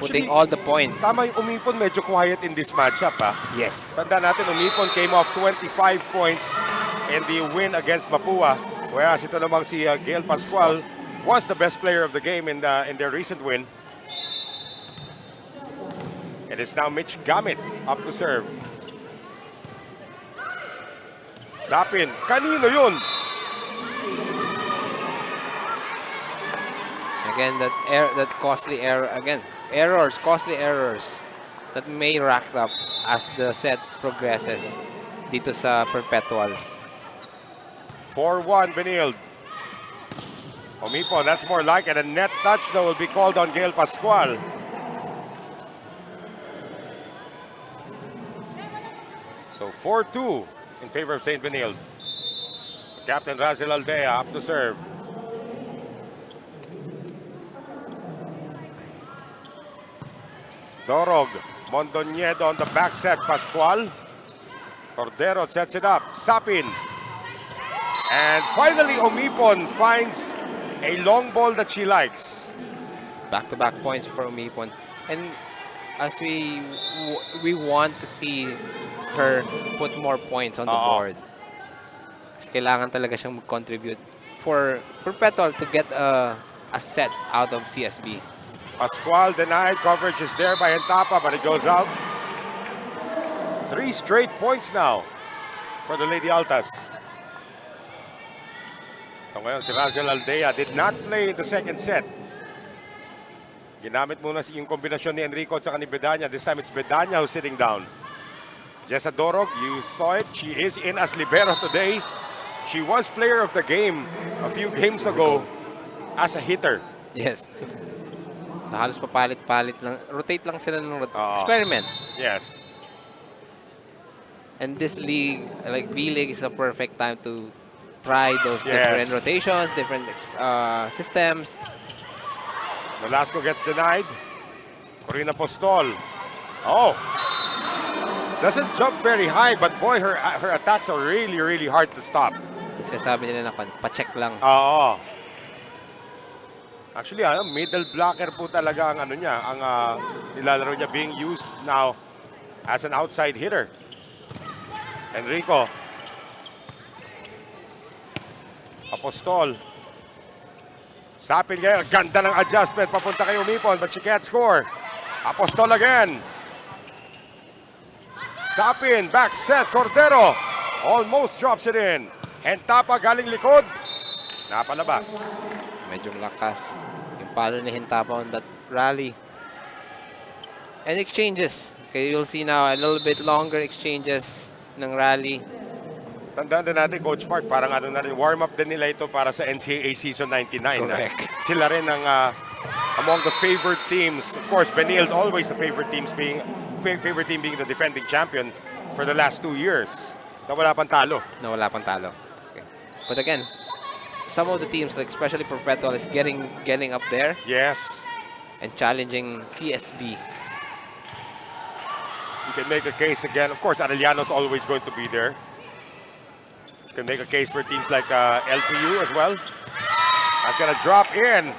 putting all the points. Tama yung Umipon, medyo quiet in this matchup. Yes. Tanda natin, Umipon came off 25 points in the win against Mapua. Whereas ito namang si Gail Pascual was the best player of the game in their recent win. It is now Mitch Gamit up to serve. Sapin, kanino yun? Again, that costly error again. Costly errors that may rack up as the set progresses dito sa Perpetual. 4-1 Benilde. Omipo, that's more like it. A net touch though will be called on Gail Pascual. So 4-2 in favor of St. Benilde. Captain Razel Aldea up to serve. Dorog, Mondoñedo on the back set. Pascual. Cordero sets it up. Sapin. And finally, Omipon finds a long ball that she likes. Back-to-back points for Umipon. And as we want to see her put more points on the board. Kasi kailangan talaga siyang mag-contribute for Perpetual to get a set out of CSB. Pascual denied. Coverage is there by Hentapa, but it goes out. 3 straight points now for the Lady Altas. Ito ngayon, si Razel Aldea did not play in the second set. Ginamit muna yung kombinasyon ni Enrico at saka ni Bedanya. This time it's Bedanya who's sitting down. Jessa Dorog, you saw it. She is in as libero today. She was player of the game a few games ago as a hitter. Yes. So halos papalit-palit lang. Rotate lang sila ng experiment. Yes. And this league, like V-League, is a perfect time to try those different rotations, different systems. Velasco gets denied. Corina Postol. Oh. Doesn't jump very high, but boy, her attacks are really, really hard to stop. Sinasabi nila na pa-check lang. Oo. Actually, middle blocker po talaga ang ano niya, ang nilalaro niya, being used now as an outside hitter. Enrico. Apostol. Sapin ngayon. Ganda ng adjustment. Papunta kay Umipon, but she can't score. Apostol again. Sapin. Back set. Cordero. Almost drops it in. Hentapa galing likod. Napalabas. Medyo malakas yung palo ni Hintapa on that rally. And exchanges. Okay, you'll see now a little bit longer exchanges ng rally. Tandaan din natin, Coach Mark, parang ano na rin, warm-up din nila ito para sa NCAA Season 99. Correct. Sila rin ang among the favored teams. Of course, Benilde always the favorite team being the defending champion for the last 2 years. Na wala pang talo. Na wala pang talo. Okay. But again, some of the teams, like especially Perpetual, is getting up there Yes. and challenging CSB. You can make a case again. Of course, Arellano's always going to be there. You can make a case for teams like LPU as well. That's going to drop in.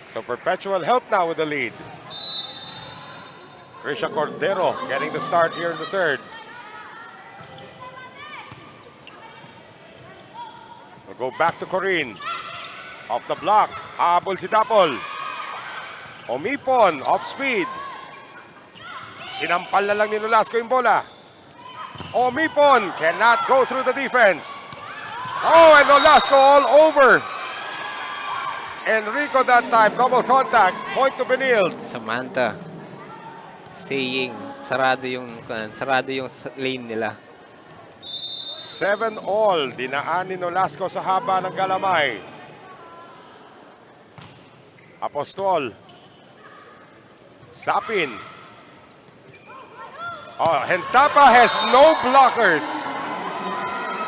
So Perpetual help now with the lead. Krisha Cordero getting the start here in the third. We'll go back to Corinne. Off the block. Habol si Dapol. Omipon, off speed. Sinampal na lang ni Nolasco yung bola. Omipon cannot go through the defense. Oh, and Nolasco all over. Enrico that time, double contact. Point to Benilde. Samantha saying sarado yung lane nila. 7 all. Dinaan ni Nolasco sa haba ng galamay. Apostol. Sapin. Oh, Hentapa has no blockers.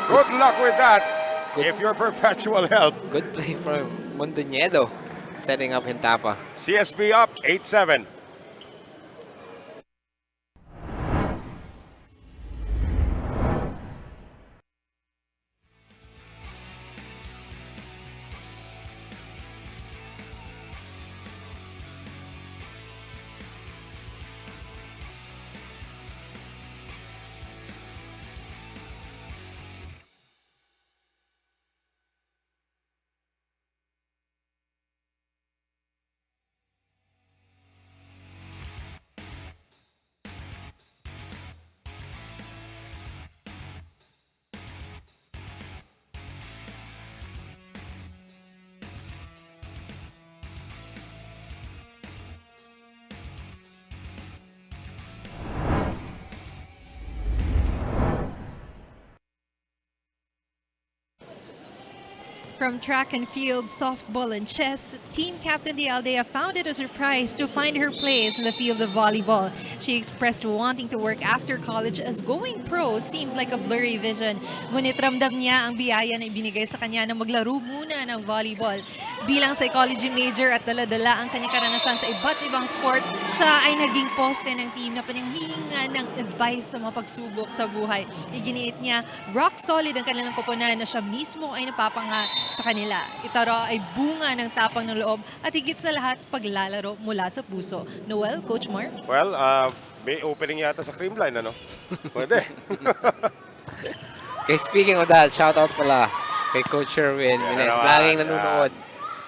Good luck with that. If you're Perpetual help. Good play from Mondoñedo, setting up Hintapa. CSB up 8-7. From track and field, softball, and chess, team captain Aldea found it a surprise to find her place in the field of volleyball. She expressed wanting to work after college as going pro seemed like a blurry vision. Ngunit ramdam niya ang biyaya na ibinigay sa kanya na maglaro muna ng volleyball. Bilang psychology major at dala-dala ang kanyang karanasan sa iba't ibang sport, siya ay naging poste ng team na pinanghihingan ng advice sa mga pagsubok sa buhay. Iginiit niya, rock solid ang kanilang koponan na siya mismo ay napapangha sa kanila. Ito raw ay bunga ng tapang ng loob at higit sa lahat paglalaro mula sa puso. Noel, Coach Mark? Well, may opening yata sa Creamline, ano? Pwede. Okay, speaking of that, shout out pala kay Coach Sherwin. Yeah, Laging nanonood.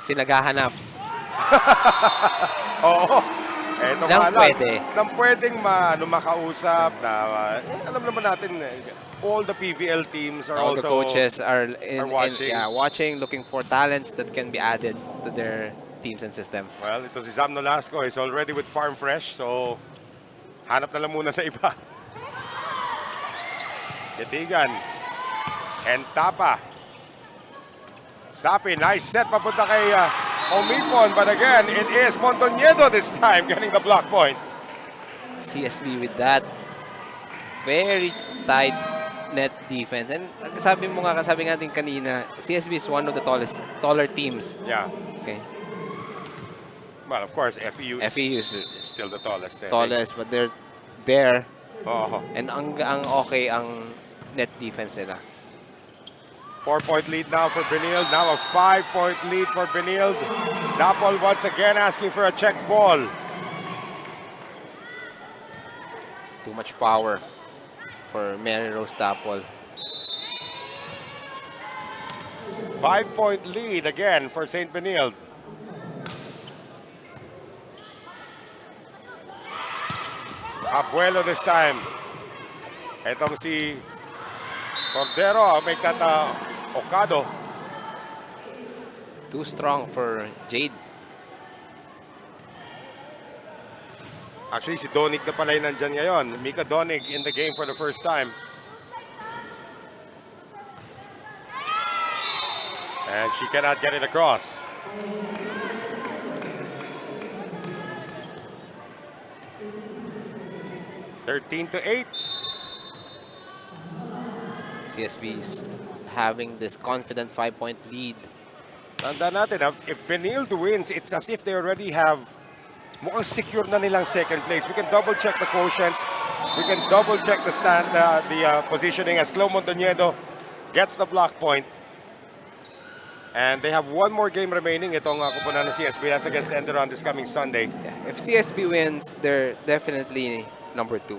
Sinaghahanap. Oo. Eto Nang nga lang. pwede. Nang pwedeng makausap na alam naman natin all the PVL teams are All also the coaches are watching. looking for talents that can be added to their teams and system. Well, ito si Sam Nolasco is already with Farm Fresh, so hanap na lang muna sa iba. Yatigan. Hentapa. Sapi, nice set papunta kay Omipon, but again, it is Mondoñedo this time getting the block point. CSB with that very tight net defense. And sabi natin kanina, CSB is one of the taller teams. Yeah. Okay. Well, of course, FEU is still the tallest. Tallest, but they're there. Oh. And ang okay ang net defense nila. 4-point lead now for Benilde. Now a 5-point lead for Benilde. Dapol once again asking for a check ball. Too much power for Mary Rose Dapol. 5-point lead again for St. Benilde. Abuelo this time. Itong si Cordero, make that Ocado. Too strong for Jade. Actually, si Donig na pala yung nandyan ngayon. Mika Donig in the game for the first time. And she cannot get it across. (13-8). CSB's having this confident 5-point lead. Tandaan natin, if Benilde wins, it's as if they already have mukhang secure na nilang second place. We can double check the quotients. We can double check the positioning as Clo Montañedo gets the block point. And they have one more game remaining. Itong kupunan ng CSB. That's against Enderon this coming Sunday. Yeah, if CSB wins, they're definitely number 2.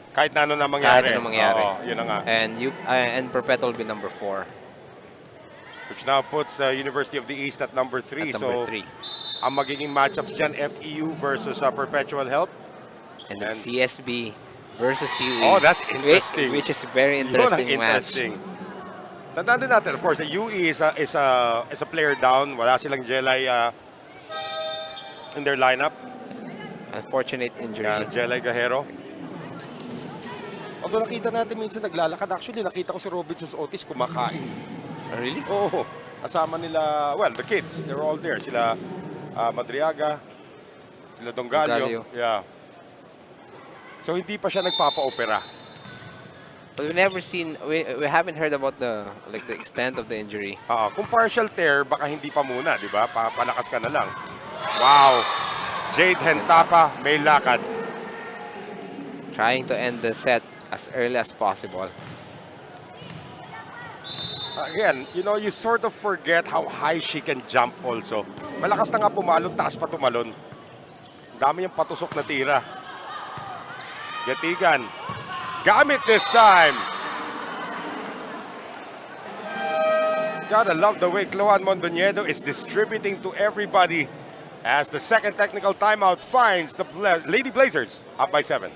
Kahit na ano na mangyari. Kahit ano mangyari. Oo, yun na nga. And Perpetual will be number 4. Which now puts the University of the East at number 3. At number 3. Ang magiging matchups dyan, FEU versus Perpetual Health. And then CSB versus UE. Oh, that's interesting. Which is a very interesting match. Tandaan din natin, of course, the UE is a player down. Wala silang Jelay in their lineup. Unfortunate injury. Jelay Gajero. Although nakita natin minsan naglalakad. Actually, nakita ko si Robinson's Otis kumakain. Oh, really? Oo. Kasama nila, well, the kids. They were all there. Sila Madriaga, sila Dongalio. Yeah. So, hindi pa siya nagpapa-opera. But we haven't heard about the extent of the injury. Kung partial tear, baka hindi pa muna, di ba? Palakas ka na lang. Wow. Jade Hentapa, may lakad. Trying to end the set as early as possible. Again, you know, you sort of forget how high she can jump also. Malakas na nga pumalon, taas pa tumalon. Dami yung patusok na tira. Gatigan. Gamit this time. Gotta love the way Cloan Mondoñedo is distributing to everybody as the second technical timeout finds the Lady Blazers up by 7.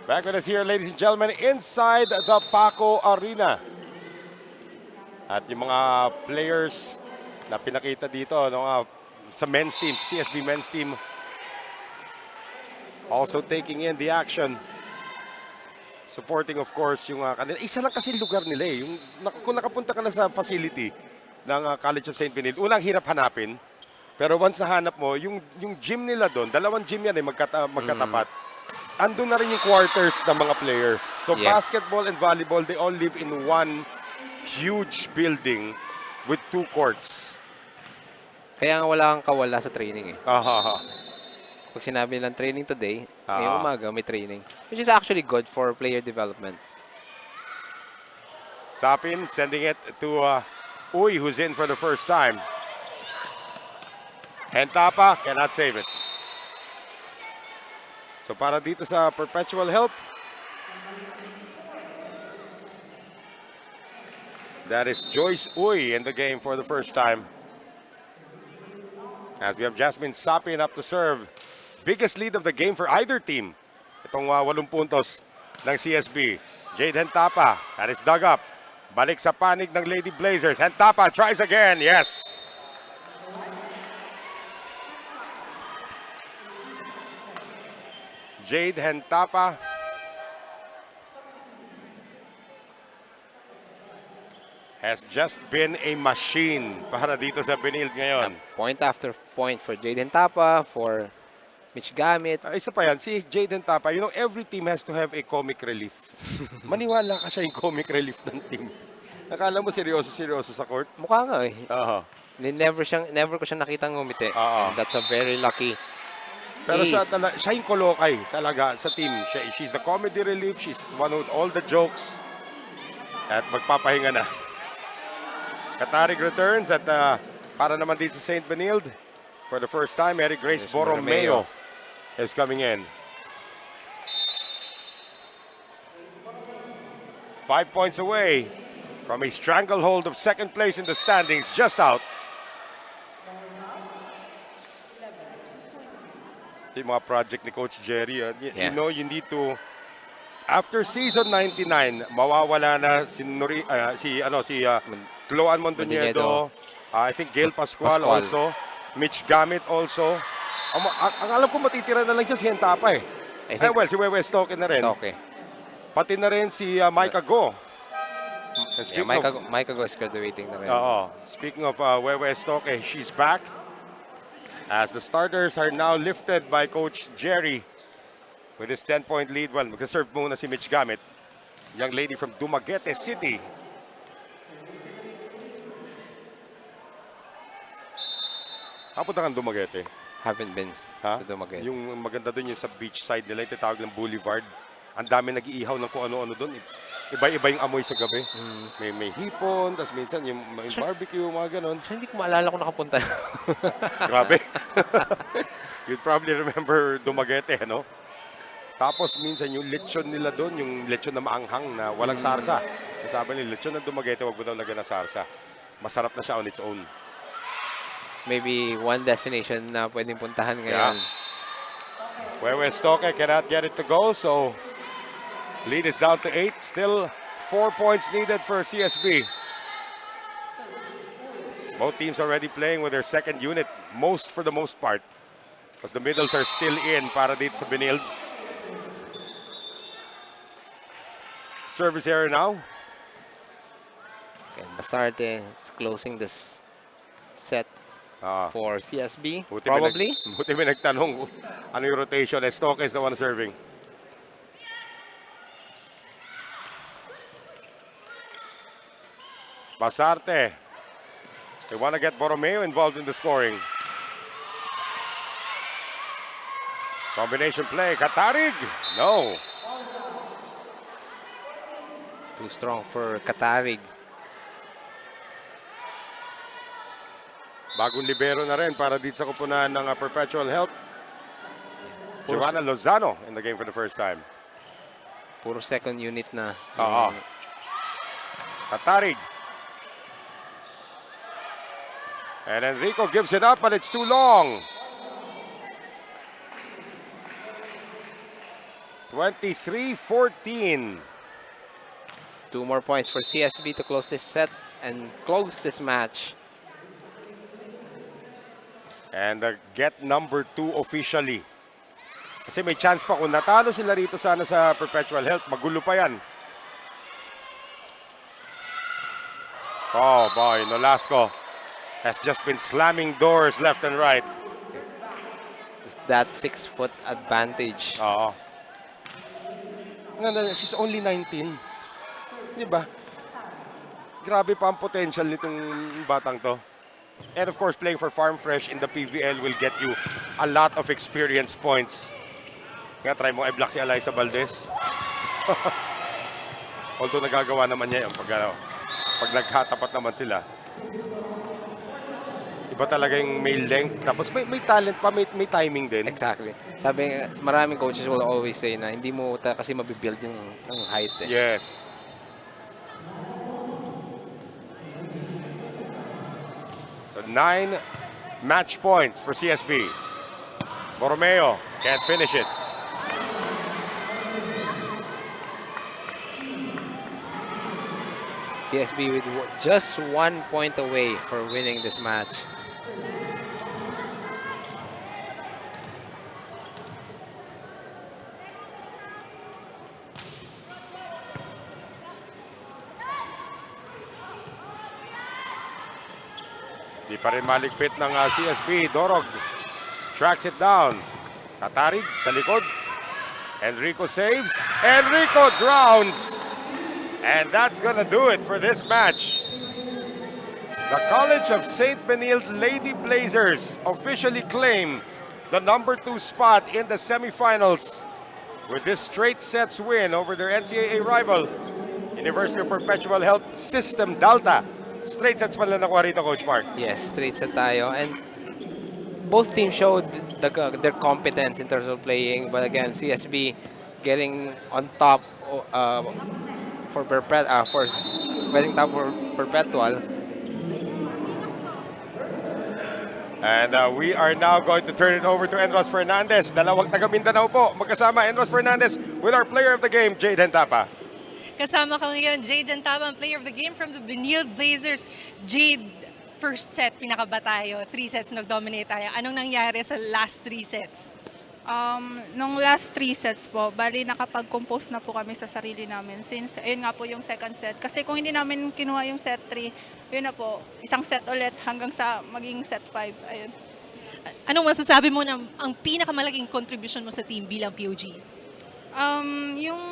Back with us here, ladies and gentlemen, inside the Paco Arena. At yung mga players na pinakita dito sa men's team, CSB men's team, also taking in the action. Supporting, of course, yung kanila. Isa lang kasi lugar nila eh. Kung nakapunta ka na sa facility ng College of St. Benilde, unang hirap hanapin. Pero once nahanap mo, yung gym nila doon, dalawang gym yan eh, magkatapat. Andun na rin yung quarters ng mga players. So yes. Basketball and volleyball, they all live in one huge building with 2 courts. Kaya nga wala kang kawala sa training eh. Aha. Pag sinabi nilang training today, ngayong umaga may training. Which is actually good for player development. Sapin sending it to Uy, who's in for the first time. Hentapa cannot save it. So para dito sa Perpetual Help, that is Joyce Uy in the game for the first time. As we have Jasmine Sapin up to serve. Biggest lead of the game for either team. Itong 8 puntos ng CSB. Jade Hentapa, that is dug up. Balik sa panig ng Lady Blazers. Hentapa tries again, yes. Jade Hentapa. has just been a machine para dito sa Benilde ngayon. Point after point for Jaden Tapa, for Mitch Gamit. Isa pa yan, si Jaden Tapa, every team has to have a comic relief. Maniwala ka siya yung comic relief ng team. Nakala mo seryoso sa court? Mukha nga eh. Oo. Never ko siya nakitang ngumiti. And that's a very lucky Pero ace. siya yung kolokay talaga sa team. She's the comedy relief. She's one with all the jokes. At magpapahinga na. Katarig returns at para naman din sa St. Benilde. For the first time, Mary Grace Borromeo is coming in. 5 points away from a stranglehold of second place in the standings, just out. Ito yung mga project ni Coach Jerry. You know, you need to, after season 99, mawawala na si Cloan Mondoñedo, I think Gail Pascual also, Mitch Gamit also. Ang alam ko matitira na lang siya si Hentapa eh. Si Wewe Stoke na rin. Pati na rin si Micah Go. Micah Go is graduating na rin. Speaking of Wewe Stoke, she's back. As the starters are now lifted by Coach Jerry with his 10-point lead. Well, mag-serve muna si Mitch Gamit. Young lady from Dumaguete City. Kapunta kang Dumaguete? Haven't been to Dumaguete. Yung maganda doon yung sa beach side nila, yung tinatawag ng boulevard. Ang dami nag-iihaw ng kung ano-ano doon. Iba-iba yung amoy sa gabi. May hipon, tapos minsan yung barbecue, mga ganon. Hindi ko maalala kung nakapunta. Grabe. You'd probably remember Dumaguete, no? Tapos minsan yung lechon nila doon, yung lechon na maanghang na walang sarsa. Sabi nila, lechon ng Dumaguete, wag mo daw lagyan ng sarsa. Masarap na siya on its own. Maybe one destination na pwedeng puntahan ngayon. Wewe Stoke cannot get it to go, so lead is down to 8. Still 4 points needed for CSB. Both teams already playing with their second unit, for the most part. Because the middles are still in para dito sa Benilde. Service error now. And Basarte is closing this set for CSB, Buti probably. Buti may nagtanong ano yung rotation. Stoke is the one serving. Basarte. They want to get Borromeo involved in the scoring. Combination play. Katarig. No. Too strong for Katarig. Bagong libero na rin para dito sa kupunan ng Perpetual Health. Joanna Lozano in the game for the first time. Puro second unit na. Katarig. And Enrico gives it up, but it's too long. 23-14. 2 more points for CSB to close this set and close this match. And get number 2 officially. Kasi may chance pa kung natalo sila rito sana sa Perpetual Health, magulo pa yan. Oh boy, Nolasco has just been slamming doors left and right. That 6-foot advantage. She's only 19. Di ba? Grabe pa ang potential nitong batang to. And of course, playing for Farm Fresh in the PVL will get you a lot of experience points. Kaya try mo i-block si Eliza Valdez. Although nagagawa naman niya yun pag nagkatapat naman sila. Iba talaga yung may length. Tapos may talent pa, may timing din. Exactly. Sabi, maraming coaches will always say na hindi mo kasi mabibuild yung height. Yes. So 9 match points for CSB. Borromeo can't finish it. CSB with just 1 point away for winning this match. Di pa rin maligpit ng CSB. Dorog tracks it down. Katarig sa likod. Enrico saves. Enrico drowns. And that's gonna do it for this match. The College of St. Benilde Lady Blazers officially claim the number 2 spot in the semifinals with this straight sets win over their NCAA rival, University of Perpetual Health System DALTA. Straight sets man lang nakuha rito, Coach Mark. Yes, straight set tayo. And both teams showed their competence in terms of playing. But again, CSB getting on top for Perpetual. And we are now going to turn it over to Enros Fernandez. Dalawang taga Mindanao po. Magkasama Enros Fernandez with our player of the game, Jade Hentapa. Kasama ko ngayon, Jade Hentapa, player of the game from the Benilde Blazers. Jade, first set, pinakaba tayo. 3 sets nag-dominate tayo. Anong nangyari sa last 3 sets? Nung last 3 sets po, bali nakapag-compose na po kami sa sarili namin since ayun nga po yung second set. Kasi kung hindi namin kinuha yung set 3, yun na po, isang set ulit hanggang sa maging set 5. Ayun. Anong masasabi mo na ang pinakamalaking contribution mo sa team bilang POG? Yung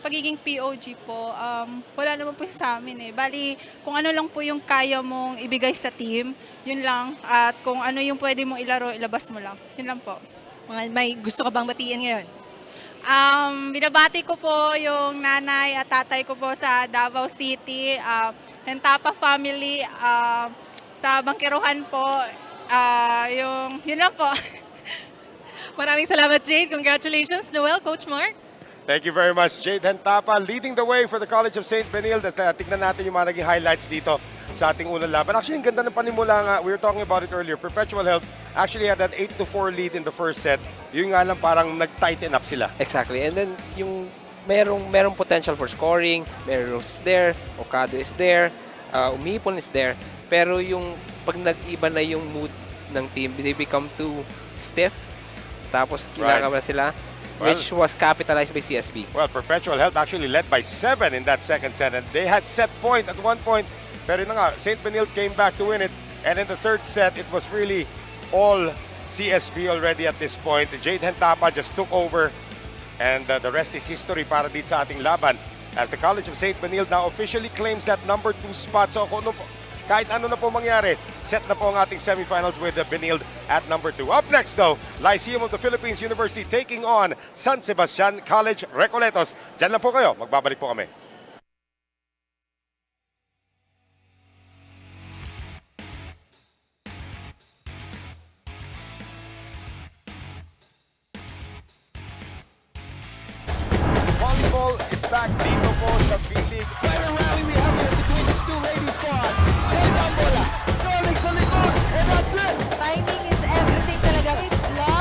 pagiging POG po, wala naman po sa amin eh. Bali, kung ano lang po yung kaya mong ibigay sa team, yun lang. At kung ano yung pwede mong ilaro, ilabas mo lang. Yun lang po. May gusto ka bang batiin ngayon? Binabati ko po yung nanay at tatay ko po sa Davao City, Hentapa family, sa Bangkiruhan po, yun lang po. Maraming salamat, Jade. Congratulations, Noel, Coach Mark. Thank you very much, Jade Hentapa, leading the way for the College of St. Benilde. Tignan natin yung mga naging highlights dito sa ating unang laban. Actually, ang ganda ng panimula nga. We were talking about it earlier. Perpetual Health actually had that 8-4 lead in the first set. Yun nga lang parang nag-tighten up sila. Exactly. And then yung merong potential for scoring, Meron is there, Okado is there, Umipon is there. Pero yung pag nag-iba na yung mood ng team, they become too stiff. Tapos kinakabahan sila. Which was capitalized by CSB. Well, Perpetual Health actually led by 7 in that second set, and they had set point at one point. Pero yun na nga, St. Benilde came back to win it. And in the third set, it was really all CSB already at this point. Jade Hentapa just took over, and the rest is history para dito sa ating laban. As the College of St. Benilde now officially claims that number 2 spot. So kahit ano na po mangyari, set na po ang ating semifinals with the Benilde at number 2. Up next though, Lyceum of the Philippines University taking on San Sebastian College Recoletos. Diyan lang po kayo, magbabalik po kami. Volleyball is back dito po sa B-League. Quite a rally we have here between these two lady squads. Ganda ang bola. Going sa likod. And that's it. Timing is everything talaga. It's long.